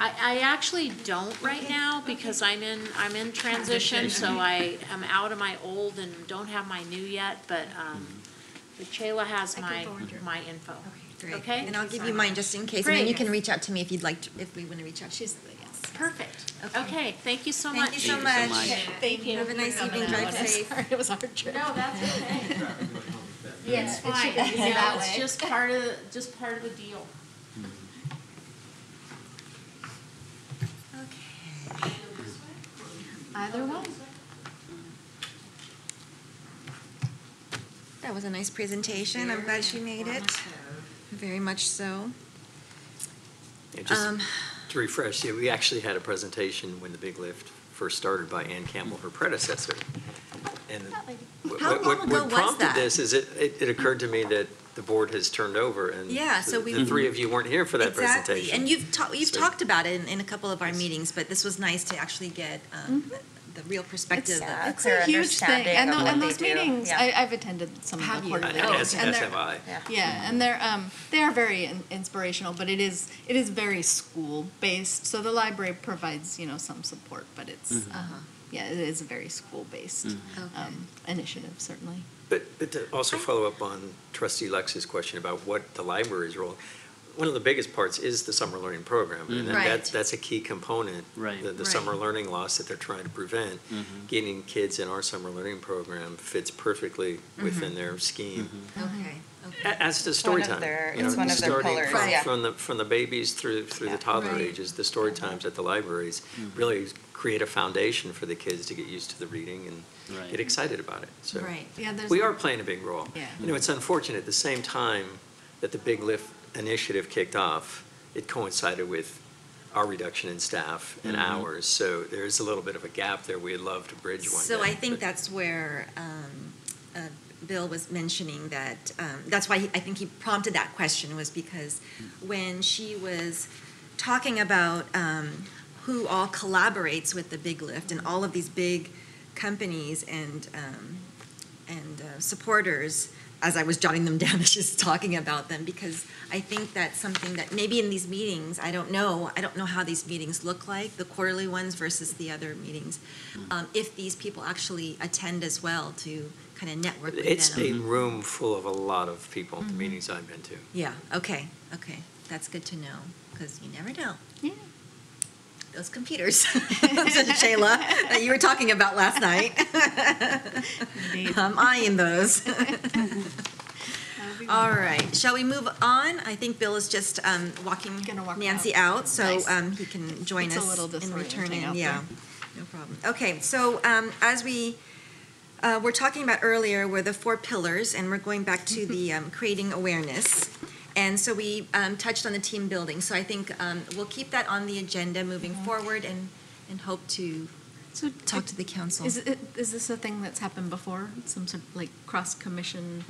I actually don't right now because I'm in transition, so I am out of my old and don't have my new yet, but Shayla has my info. Great. Okay? And I'll give you mine just in case, and then you Great. can reach out to me if you'd like to, if we want to reach out to you. Yes. Perfect. Okay. Okay, thank you so Thank much. you so Thank you much. so much. Thank you. Have a nice evening. Drive safe. Sorry, it was a hard trip. No, that's okay. Yeah, It's fine. be You know, that it's way. just part of the deal. Okay. Either one. That was a nice presentation. I'm glad she made it. Very much so. Yeah, just to refresh, yeah, we actually had a presentation when the Big Lift first started by Ann Campbell, her predecessor. And How long ago what was prompted that? this is it occurred to me that the board has turned over and Yeah, so the we- three of you weren't here for that Exactly. presentation. And you've So- talked about it in a couple of our meetings, but this was nice to actually get the real perspective. of It's a huge thing, and, and those meetings, Yeah. I've attended some of Have the you? quarterly And meetings, and as they're, have I. yeah, and they are very inspirational, but it is very school-based, so the library provides, some support, but it's, yeah, it is a very school-based Okay. initiative, certainly. But to also follow up on Trustee Lex's question about what the library's role, one of the biggest parts is the summer learning program. And Right. that's a key component. Right. The Right. summer learning loss that they're trying to prevent. Getting kids in our summer learning program fits perfectly within their scheme. Okay. As does story one of time. their- You know, it's one of their starting pillars, from- yeah. From the babies through the toddler Right. ages, the story times at the libraries really create a foundation for the kids to get used to the reading and Right. get excited about it. So Right. Yeah, there's. we are playing a big role. Yeah. It's unfortunate, at the same time that the Big Lift initiative kicked off, it coincided with our reduction in staff and hours, so there's a little bit of a gap there we'd love to bridge one day. So I think but- that's where Bill was mentioning that, that's why I think he prompted that question, was because when she was talking about who all collaborates with the Big Lift and all of these big companies and supporters, as I was jotting them down, as she's talking about them, because I think that's something that maybe in these meetings, I don't know how these meetings look like, the quarterly ones versus the other meetings, if these people actually attend as well to kind of network with them. It's a room full of a lot of people, the meetings I've been to. Yeah, okay, that's good to know, because you never know. Yeah. Those computers, Shayla, that you were talking about last night. I'm eyeing those. All right, shall we move on? I think Bill is just walking Gonna walk Nancy out. out, so Nice. he can join It's a us little in returning. disorienting out Yeah, there. no problem. Okay, so as we were talking about earlier were the 4 pillars, and we're going back to the creating awareness. And so we touched on the team building. So I think we'll keep that on the agenda moving forward and hope to So talk to the council. Is this a thing that's happened before? Some sort of like cross-commission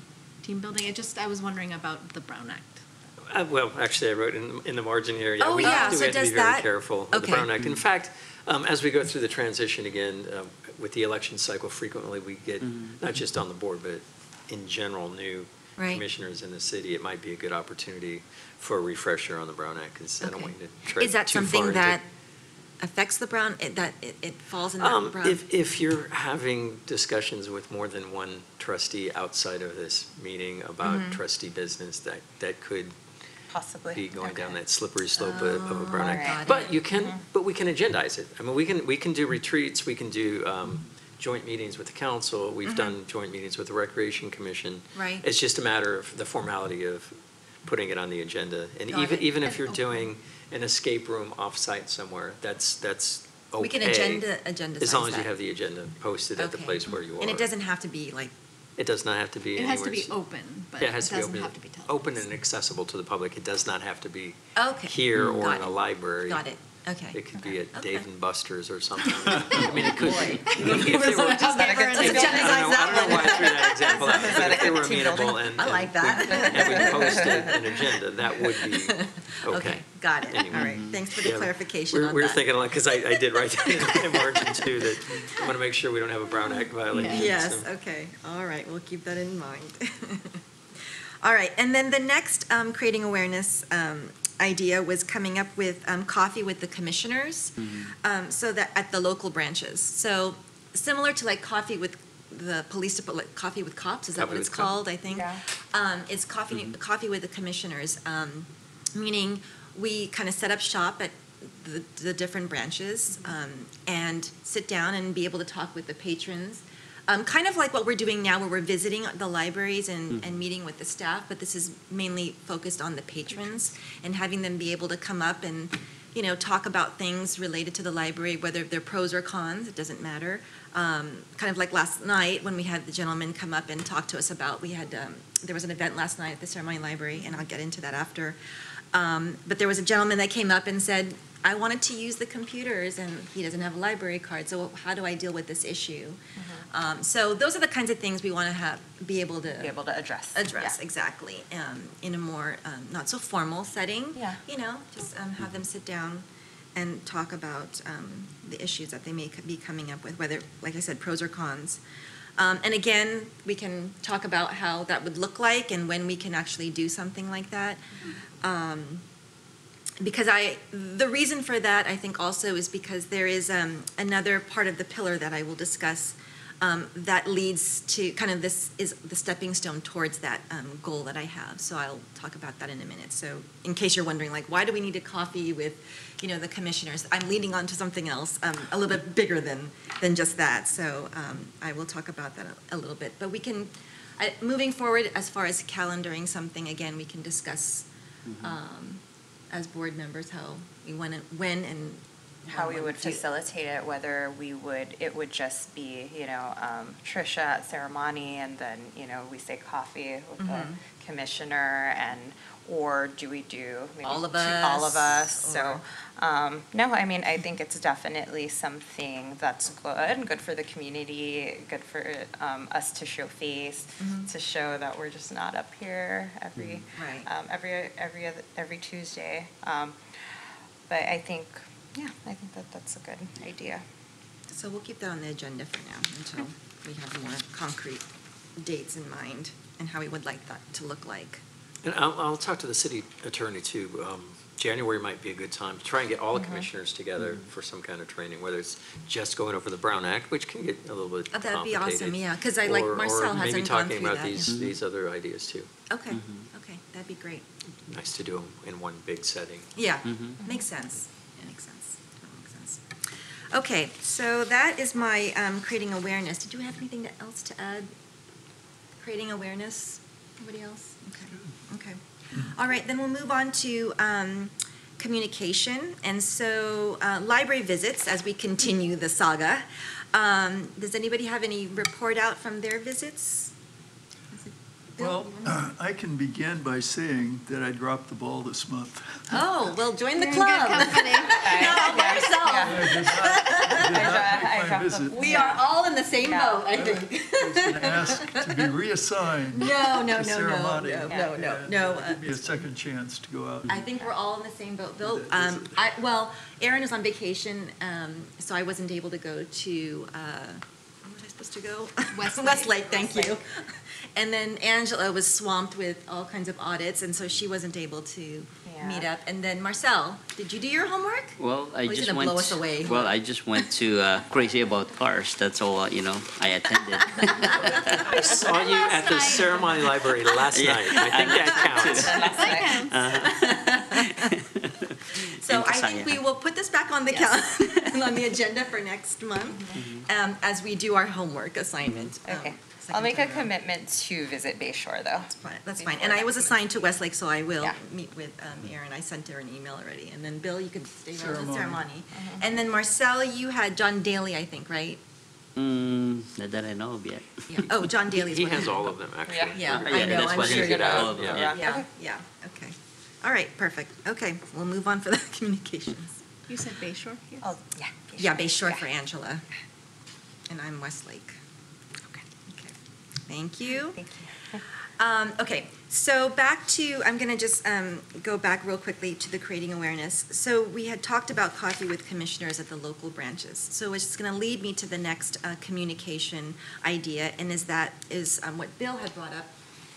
team building? I was wondering about the Brown Act. Well, actually, I wrote in the margin here, yeah, Oh, we yeah, do so have to be does very that- careful with the okay. Brown Act. In fact, as we go through the transition again, with the election cycle, frequently we get, not just on the board, but in general, new Right. commissioners in the city. It might be a good opportunity for a refresher on the Brown Act, because I don't Okay. want you to tread Is that too far something into- that affects the Brown, that it falls in that Brown? If you're having discussions with more than one trustee outside of this meeting about Mm-hmm. trustee business, that could Possibly. be going down Okay. that slippery slope of a Brown Oh, Act. got But it. you can, but we can agendize it. I mean, we can do retreats, we can do joint meetings with the council, we've done joint meetings with the Recreation Commission. Right. It's just a matter of the formality of putting it on the agenda. And Got it. even if you're doing an escape room off-site somewhere, that's okay. We can agendize As long as you that. have the agenda posted at the Okay. place where you are. And it doesn't have to be like, It does not have to be It has to anywhere. be open, but Yeah, it it has to be doesn't open, have to be televised. open and accessible to the public. It does not have to be okay. here or Got in a it. library. Got it, okay. It could be at Okay. Dave and Buster's or something. I mean, it could be. If they were- Let's agendize I don't know why I threw that that example out, but if they were Team amenable building. and. I like that. And we posted an agenda, that would be okay. Got it, all Anyway. right. Thanks for the Yeah, clarification on that. We were thinking, like, because I did write that in the margin too, that I want to make sure we don't have a Brown Act violation. Yes, so. okay, all right, we'll keep that in mind. All right, and then the next creating awareness idea was coming up with coffee with the commissioners, so that at the local branches. So similar to like coffee with the police department, like coffee with cops, is that Coffee what it's with cops. called, I think? Yeah. It's coffee with the commissioners, meaning we kind of set up shop at the different branches and sit down and be able to talk with the patrons. Kind of like what we're doing now, where we're visiting the libraries and meeting with the staff, but this is mainly focused on the patrons and having them be able to come up and, you know, talk about things related to the library, whether they're pros or cons, it doesn't matter. Kind of like last night when we had the gentleman come up and talk to us about, there was an event last night at the Ceremony Library, and I'll get into that after. But there was a gentleman that came up and said, I wanted to use the computers and he doesn't have a library card, so how do I deal with this issue? So those are the kinds of things we want to be able to address. address, Yeah. exactly, in a more not so formal setting. Yeah. You know, just have them sit down and talk about the issues that they may be coming up with, whether, like I said, pros or cons. And again, we can talk about how that would look like and when we can actually do something like that. Because the reason for that, I think also is because there is another part of the pillar that I will discuss that leads to kind of this is the stepping stone towards that goal that I have. So I'll talk about that in a minute. So in case you're wondering, like, why do we need a coffee with, you know, the commissioners? I'm leading on to something else a little bit bigger than just that. So I will talk about that a little bit. But we can, moving forward, as far as calendaring something, again, we can discuss as board members how we want to, when and How we would do- facilitate it, whether it would just be, you know, Tricia at ceremony and then, you know, we say coffee with the commissioner or do we do maybe All of all of us, us? So, no, I mean, I think it's definitely something that's good for the community, good for us to show face, to show that we're just not up here Right. every Tuesday. But I think, I think that that's a good idea. So we'll keep that on the agenda for now until we have more concrete dates in mind and how we would like that to look like. And I'll talk to the city attorney too. January might be a good time to try and get all the commissioners together for some kind of training, whether it's just going over the Brown Act, which can get a little bit complicated. That'd be awesome, yeah, because I like Marcel hasn't gone through that. Or maybe talking about these other ideas too. Okay, okay, that'd be great. Nice to do them in one big setting. Yeah, makes sense. Makes sense. That makes sense. Okay, so that is my creating awareness. Did you have anything else to add? Creating awareness? Anybody else? Okay. All right, then we'll move on to communication. And so library visits as we continue the saga. Does anybody have any report out from their visits? Well, I can begin by saying that I dropped the ball this month. Oh, well, join the You're in club. good company. I dropped the- We are all in the same Yeah. boat, I think. I was going to ask to be reassigned No, to Sarah Monty. no. Give me a second chance to go out. I think we're all in the same boat, Bill. Aaron is on vacation, so I wasn't able to go to, where was I supposed to go? Westlake. Westlake, thank you. And then Angela was swamped with all kinds of audits, and so she wasn't able to meet up. And then Marcel, did you do your homework? Well, I he's just gonna went. blow us away. Well, I just went to Crazy About Cars. That's all, I attended. I saw you at the ceremony library last night. I think that counts. So I Inside, think yeah. we will put this back on the on the agenda for next month, as we do our homework assignment. Okay. Second I'll make a time around. commitment to visit Bay Shore, though. That's fine. And I was assigned to Westlake, so I will Yeah. meet with Erin. I sent her an email already. And then Bill, you can stay around the Ceremony. ceremony. And then Marcel, you had John Daly, I think, right? Not that I know of yet. Yeah. Oh, John Daly's He one. has all of them, actually. Yeah, Yeah, I know, that's I'm what he sure. did, all of them, Yeah. Yeah, okay. All right, perfect. Okay, we'll move on for the communications. You said Bay Shore? Yes. Oh, yeah. Yeah, Bay Shore Yeah. for Angela. And I'm Westlake. Okay. Thank you. Thank you. Okay, so back to, I'm going to just go back real quickly to the creating awareness. So we had talked about coffee with commissioners at the local branches. So it's going to lead me to the next communication idea, and what Bill had brought up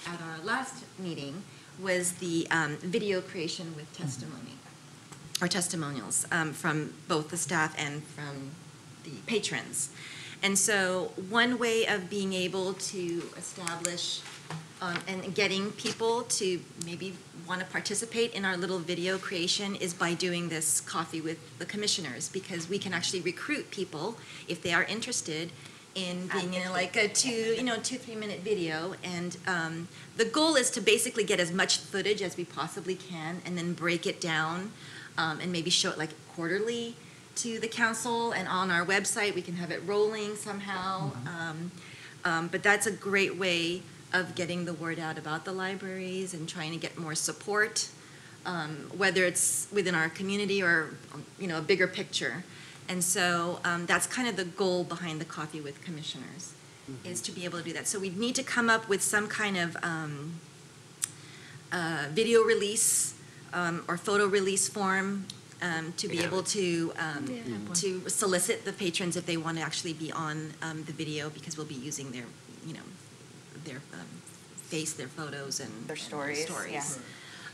at our last meeting was the video creation with testimony, or testimonials from both the staff and from the patrons. And so one way of being able to establish and getting people to maybe want to participate in our little video creation is by doing this coffee with the commissioners, because we can actually recruit people if they are interested in being in like a 2-3 minute video. And the goal is to basically get as much footage as we possibly can and then break it down and maybe show it like quarterly to the council, and on our website we can have it rolling somehow. But that's a great way of getting the word out about the libraries and trying to get more support, whether it's within our community or a bigger picture. And so that's kind of the goal behind the Coffee with Commissioners, is to be able to do that. So we need to come up with some kind of video release or photo release form to be able to solicit the patrons if they want to actually be on the video, because we'll be using their face, their photos, and Their stories,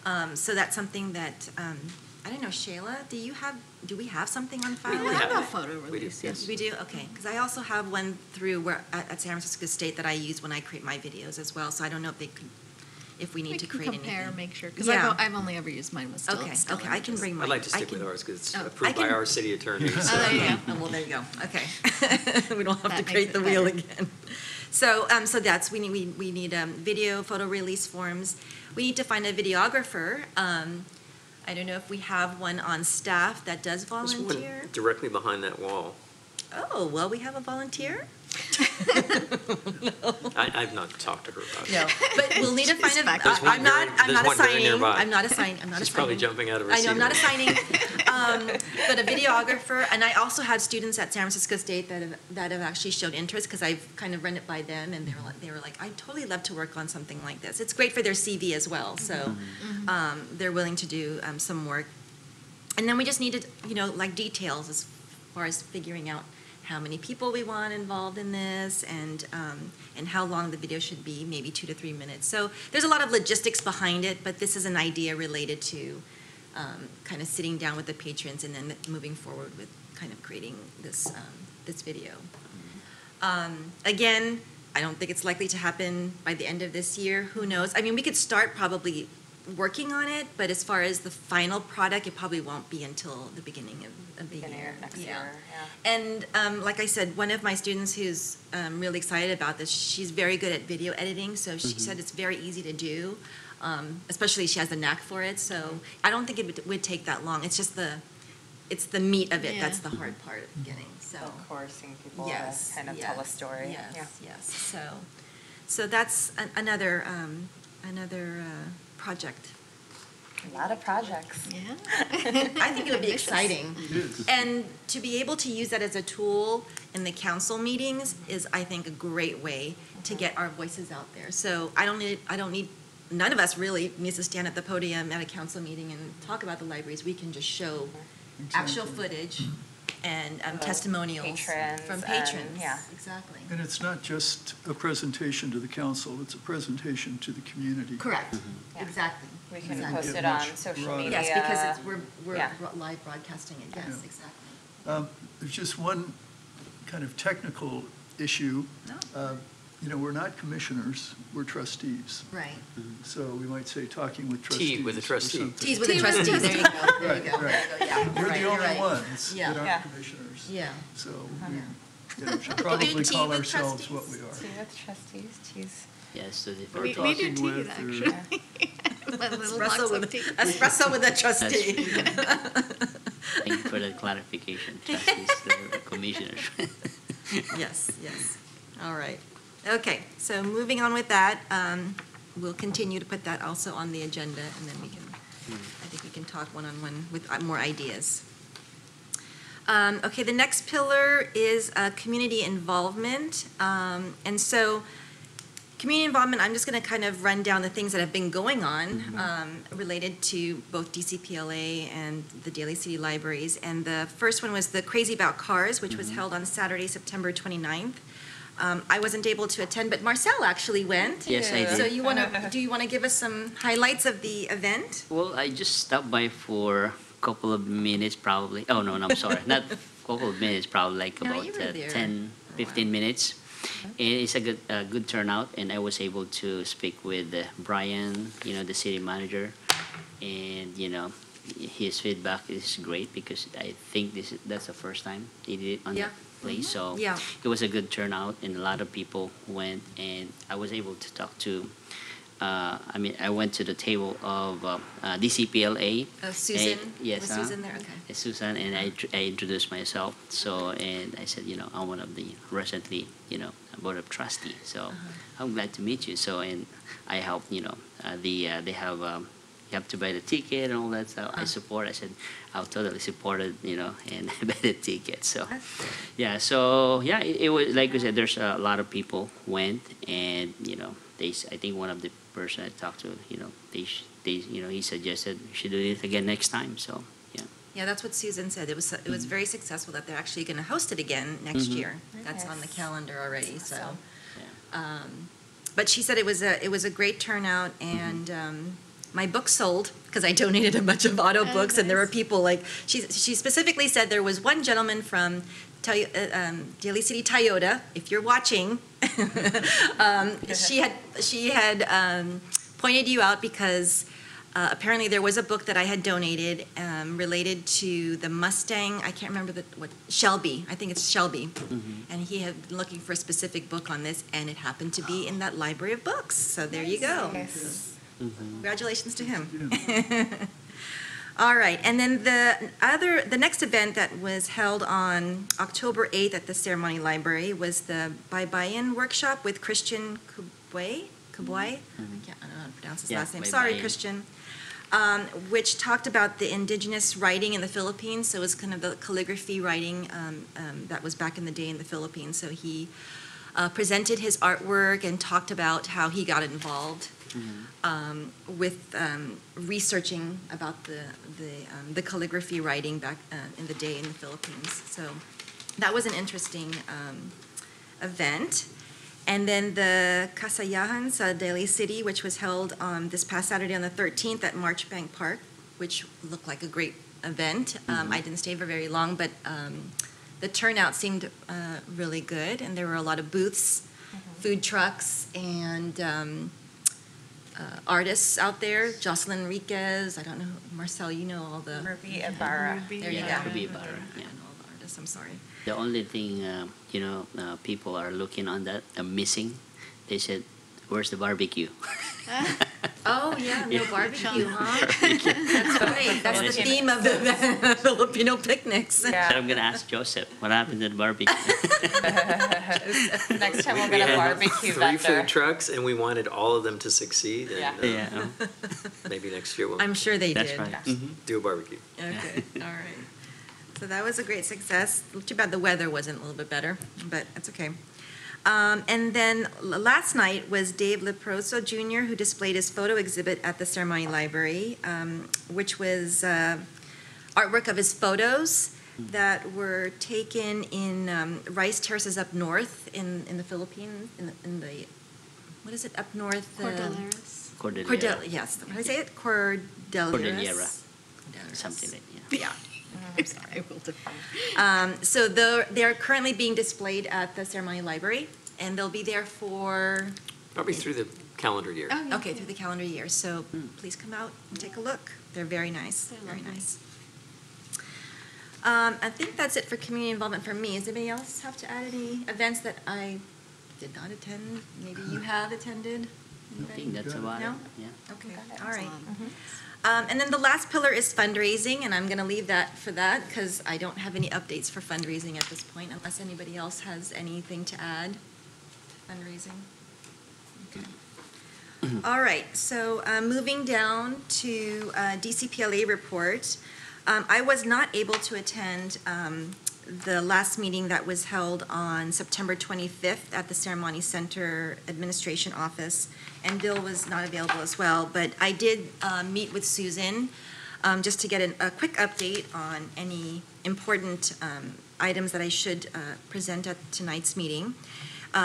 yeah. So that's something that I don't know, Shayla, do we have something on file? We like have that? a photo release, yes. We do? Okay, because I also have one through at San Francisco State that I use when I create my videos as well, so I don't know if we need to create anything. We can compare, make sure, because Yeah. I've only ever used mine with still Okay, still I can images. bring mine. I'd like to I stick with can- ours because it's Oh. approved I by can- our city attorney. Oh, there you go. Oh, well, there you go, okay. We don't have That to makes create it the wheel better. again. So that's, we need video, photo release forms. We need to find a videographer. I don't know if we have one on staff that does There's one volunteer. directly behind that wall. Oh, well, we have a volunteer? I've not talked to her about it. No, but we'll need to find a, There's one I'm not there's one very assigning, nearby. I'm not assigning. She's probably jumping out of her I know, seat I'm not already. assigning, but a videographer, and I also had students at San Francisco State that have actually showed interest, because I've kind of run it by them, and they were like, I'd totally love to work on something like this. It's great for their CV as well, so, they're willing to do, some work. And then we just needed, like details as far as figuring out how many people we want involved in this, and how long the video should be, maybe 2 to 3 minutes. So there's a lot of logistics behind it, but this is an idea related to kind of sitting down with the patrons and then moving forward with kind of creating this video. Again, I don't think it's likely to happen by the end of this year. Who knows? I mean, we could start probably working on it, but as far as the final product, it probably won't be until the beginning of the year. Next Yeah. year, yeah. And like I said, one of my students who's really excited about this, she's very good at video editing, so she said it's very easy to do, especially she has the knack for it, so I don't think it would take that long. It's just it's the meat of it that's the hard part of getting, so. Of course, seeing people Yes, kind of yes, tell a story. Yes, Yeah. yes, so that's another project. A lot of projects. Yeah. I think it would be exciting. It is. And to be able to use that as a tool in the council meetings is, I think, a great way to get our voices out there. So I don't need, none of us really needs to stand at the podium at a council meeting and talk about the libraries. We can just show actual footage and testimonials Patrons from and- patrons. yeah. Exactly. And it's not just a presentation to the council, it's a presentation to the community. Correct. Yeah. Exactly. We can Exactly. post Get it on much social broader. media. Yes, because we're Yeah. live broadcasting it. Yes, Yeah. exactly. There's just one kind of technical issue. No. We're not commissioners, we're trustees. Right. So we might say talking with trustees. Tea with a or trustee. something. Tease with the trustees, there you go, there you go, Right, there you go, yeah. We're Right, the you're only right. ones Yeah. that Yeah. aren't commissioners. Yeah. So we should probably tea call with ourselves trustees. what we are. Tea with trustees, teas. Yes, to the We're We do talking teas, with, actually. Little box Espresso of with, tea. espresso with a trustee. Thank you for the clarification, trustees, the commissioners. Yes, yes. All right. Okay, so moving on with that, we'll continue to put that also on the agenda, and then we can, I think we can talk one-on-one with more ideas. Okay, the next pillar is community involvement. And so, community involvement, I'm just going to kind of run down the things that have been going on related to both DCPLA and the Daly City Libraries. And the first one was the Crazy About Cars, which was held on Saturday, September 29th. I wasn't able to attend, but Marcel actually went. Yes, I So did. do you want to give us some highlights of the event? Well, I just stopped by for a couple of minutes probably. Oh, no, I'm sorry. Not a couple of minutes, probably like No, about you were there 10, 15 minutes. And it's a good turnout, and I was able to speak with Brian, the city manager, and, his feedback is great because I think that's the first time he did it on Yeah. the place. So Yeah. it was a good turnout, and a lot of people went, and I was able to talk to, I went to the table of DCPLA. Oh, Susan? And- yes, Was Susan there? Okay. Yes, Susan, and I introduced myself. So, and I said, I'm one of the recently, board of trustees. So I'm glad to meet you. So, and I helped, they have, you have to buy the ticket and all that stuff. I said, I'll totally support it, and buy the ticket. So, yeah, so, yeah, it was, like I said, there's a lot of people went, and, I think one of the person I talked to, he suggested we should do it again next time. So, yeah. Yeah, that's what Susan said. It was very successful that they're actually going to host it again next year. That's on the Nice. calendar already, so. Yeah. But she said it was a great turnout, and my book sold because I donated a bunch of auto books, and there were people like, she specifically said there was one gentleman from Daly City Toyota, if you're watching, she had pointed you out because apparently there was a book that I had donated related to the Mustang, I can't remember what, Shelby, I think it's Shelby. And he had been looking for a specific book on this, and it happened to be in that library of books, so there you go. Nice. Congratulations to him. All right, and then the next event that was held on October 8th at the Ceremony Library was the Baybayin workshop with Christian Kubway? I don't know how to pronounce his Yeah, last name. Sorry, Baybayin. Christian. Which talked about the indigenous writing in the Philippines, so it was kind of the calligraphy writing that was back in the day in the Philippines. So he presented his artwork and talked about how he got involved with researching about the calligraphy writing back in the day in the Philippines. So that was an interesting event. And then the Kasayahan sa Daly City, which was held this past Saturday on the 13th at Marchbank Park, which looked like a great event. I didn't stay for very long, but the turnout seemed really good, and there were a lot of booths, food trucks, and artists out there. Jocelyn Enriquez, I don't know, Marcel, you know all the... Ruby Ibarra. There you Yeah, go. Ruby Ibarra, yeah. I know all the artists, I'm sorry. The only thing, people are looking on that, missing, they said, where's the barbecue? Oh, yeah, no Yeah. barbecue, huh? That's right, that's the theme of the Filipino picnics. So Yeah. I'm gonna ask Joseph, what happened to the barbecue? Next time we'll We get a had barbecue 3 vendor. food trucks, and we wanted all of them to succeed. And, Yeah. Yeah, maybe next year we'll I'm sure they that's did. right. do a barbecue. Okay, all right. So that was a great success. Too bad the weather wasn't a little bit better, but that's okay. And then last night was Dave Leproso Jr., who displayed his photo exhibit at the Ceremony Library, which was artwork of his photos that were taken in rice terraces up north in the Philippines, in the, what is it, up north? Cordilleras. Cordillera, Yes, what did I say it? Cordilleras. something like, yeah. Yeah. I'm sorry, I will defer. So they're currently being displayed at the Ceremony Library, and they'll be there for, Probably through the calendar year. Oh, yeah. okay, through the calendar year. So please come out and take a look. They're very nice, They're very lovely. nice. I think that's it for community involvement for me. Does anybody else have to add any events that I did not attend? Maybe you have attended? I think that's about it, No? yeah. Okay, Got it. all right. Mm-hmm. And then the last pillar is fundraising, and I'm going to leave that for that because I don't have any updates for fundraising at this point, unless anybody else has anything to add. Fundraising? Okay. All right, so moving down to DCPLA report. I was not able to attend the last meeting that was held on September 25th at the Ceremony Center Administration Office, and Bill was not available as well, but I did meet with Susan just to get a quick update on any important items that I should present at tonight's meeting.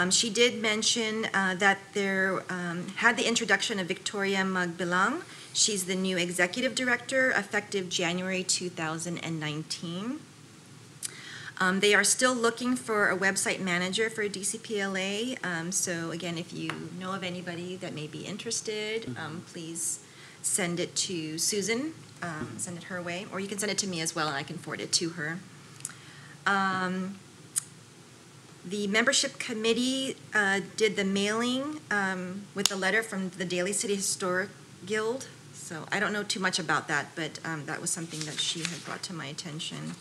She did mention that there had the introduction of Victoria Magbilang. She's the new executive director effective January 2019. They are still looking for a website manager for DCPLA. So again, if you know of anybody that may be interested, please send it to Susan, send it her way, or you can send it to me as well and I can forward it to her. The membership committee did the mailing with a letter from the Daly City Historic Guild. So I don't know too much about that, but that was something that she had brought to my attention.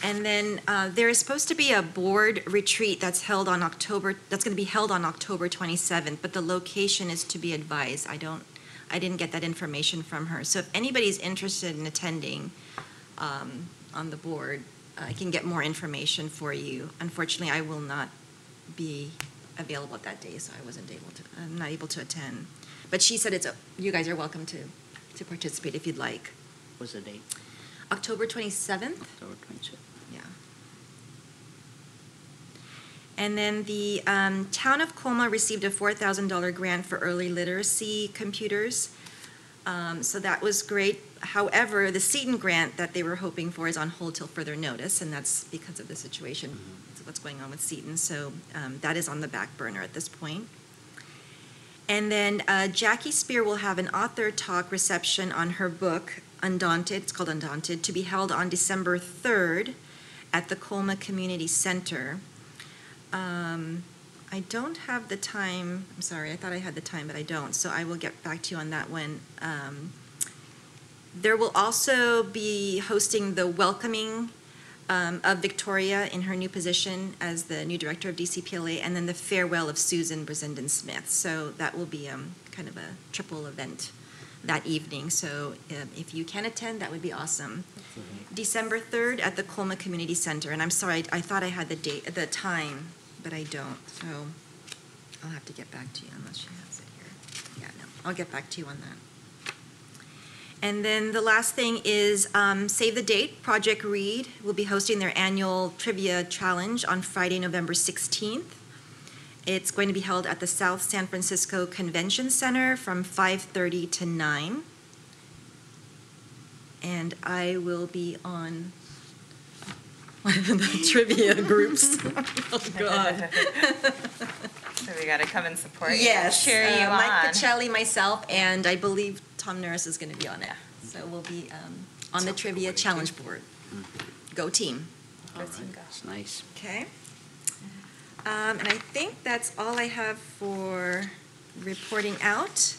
And then there is supposed to be a board retreat that's going to be held on October 27th, but the location is to be advised. I didn't get that information from her. So if anybody's interested in attending on the board, I can get more information for you. Unfortunately, I will not be available that day, so I'm not able to attend. But she said you guys are welcome to participate if you'd like. What's the date? October 27th? October 27th. Yeah. And then the town of Colma received a $4,000 grant for early literacy computers. So that was great. However, the Seton grant that they were hoping for is on hold till further notice, and that's because of the situation, what's going on with Seton. So that is on the back burner at this point. And then Jackie Spear will have an author talk reception on her book, Undaunted, it's called Undaunted, to be held on December 3rd at the Colma Community Center. I don't have the time, I'm sorry, I thought I had the time, but I don't, so I will get back to you on that one. There will also be hosting the welcoming of Victoria in her new position as the new director of DCPLA, and then the farewell of Susan Brazendon Smith. So that will be kind of a triple event that evening. So if you can attend, that would be awesome. December 3rd at the Colma Community Center. And I'm sorry, I thought I had the date, the time, but I don't. So I'll have to get back to you unless she has it here. Yeah, no, I'll get back to you on that. And then the last thing is save the date. Project Read will be hosting their annual trivia challenge on Friday, November 16th. It's going to be held at the South San Francisco Convention Center from 5:30 to 9. And I will be on one of the trivia groups. Oh, God. So we gotta come and support you. Yes, Cheer you on. Mike Pacelli, myself, and I believe Tom Norris is going to be on it. So we'll be on the trivia challenge board. Go team. Go team, go. That's nice. Okay. And I think that's all I have for reporting out.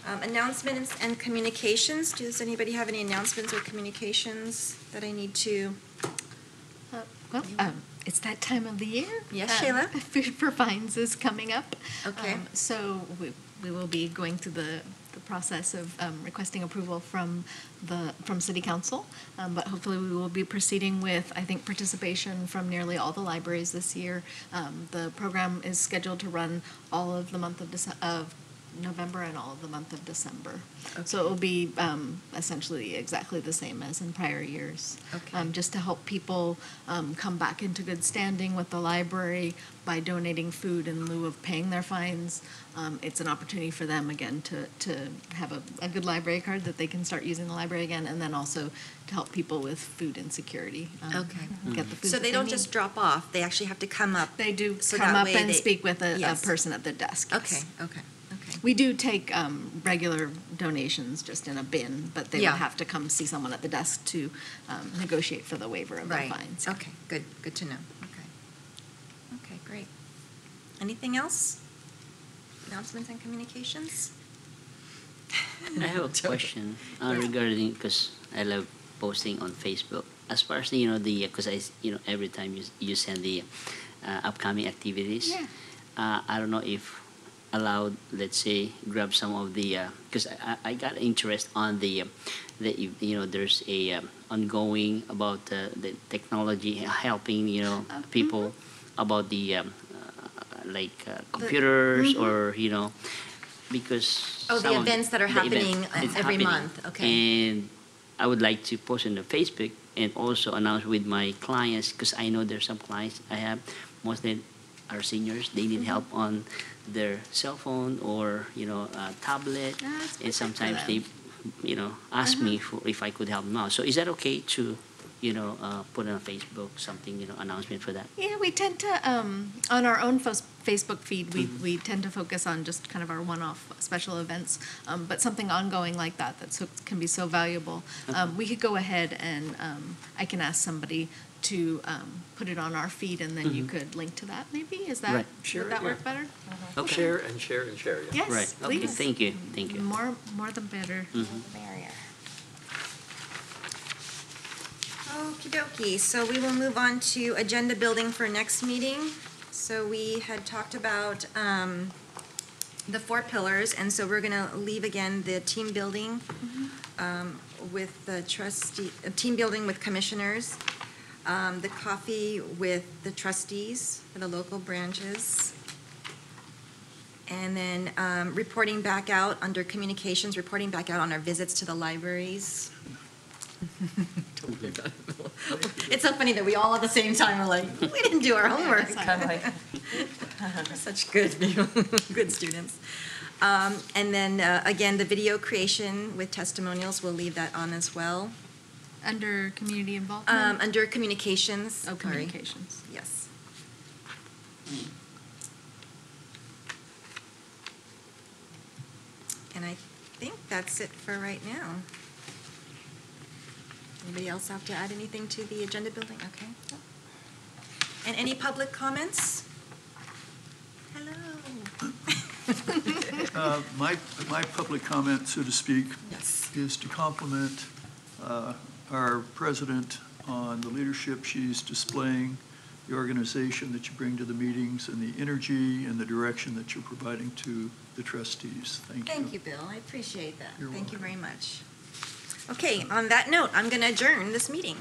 Announcements and communications. Does anybody have any announcements or communications that I need to? Well, it's that time of the year. Yes, Shayla? Food for Fines is coming up. Okay. So we will be going through the process of requesting approval from City Council, but hopefully we will be proceeding with, I think, participation from nearly all the libraries this year. The program is scheduled to run all of the month of November and all of the month of December. So it will be essentially exactly the same as in prior years. Okay. Just to help people come back into good standing with the library by donating food in lieu of paying their fines. It's an opportunity for them, again, to have a good library card that they can start using the library again, and then also to help people with food insecurity. Okay. Get the food So that they don't need. just drop off, they actually have to come up. They do So come that up way and they- speak with a Yes. person at the desk. Okay, Yes. okay. We do take regular donations just in a bin, but they Yeah. would have to come see someone at the desk to negotiate for the waiver of their Right. fines. Okay, good to know. Okay. Okay, great. Anything else? Announcements and communications? I have a question regarding, because I love posting on Facebook. As far as because every time you send the upcoming activities, Yeah. I don't know if allowed, let's say, grab some of the because I got interest on the there's a ongoing about the technology helping people about the computers or because Oh, the some of events that are the event happening is every happening. month, okay. And I would like to post on the Facebook and also announce with my clients, because I know there's some clients I have, mostly are seniors, they need help on their cell phone or tablet, Ah, that's and perfect for sometimes them. they ask me if I could help them out. So is that okay to put on Facebook something announcement for that? Yeah, we tend to, on our own Facebook feed, we tend to focus on just kind of our one-off special events, but something ongoing like that can be so valuable. We could go ahead and I can ask somebody to put it on our feed, and then you could link to that, maybe? Is that, Right. Sure, would that yeah. work better? Okay. Share and share and share, yeah. Yes, Right. Okay. please. Thank you. Thank you. More the better. The merrier. Okie dokie, so we will move on to agenda building for next meeting. So we had talked about the 4 pillars, and so we're gonna leave again the team building with the team building with commissioners, the coffee with the trustees for the local branches, and then reporting back out under communications, reporting back out on our visits to the libraries. It's so funny that we all at the same time are like, we didn't do our homework. Kind of like, Such good, good students. And then, again, the video creation with testimonials, we'll leave that on as well. Under community involvement? Under communications. Oh, sorry. communications. Yes. And I think that's it for right now. Anybody else have to add anything to the agenda building? Okay. And any public comments? Hello. My public comment, so to speak, is to compliment our president on the leadership she's displaying, the organization that you bring to the meetings, and the energy and the direction that you're providing to the trustees. Thank you. Thank you, Bill. I appreciate that. You're Thank you welcome. very much. Okay, on that note, I'm going to adjourn this meeting.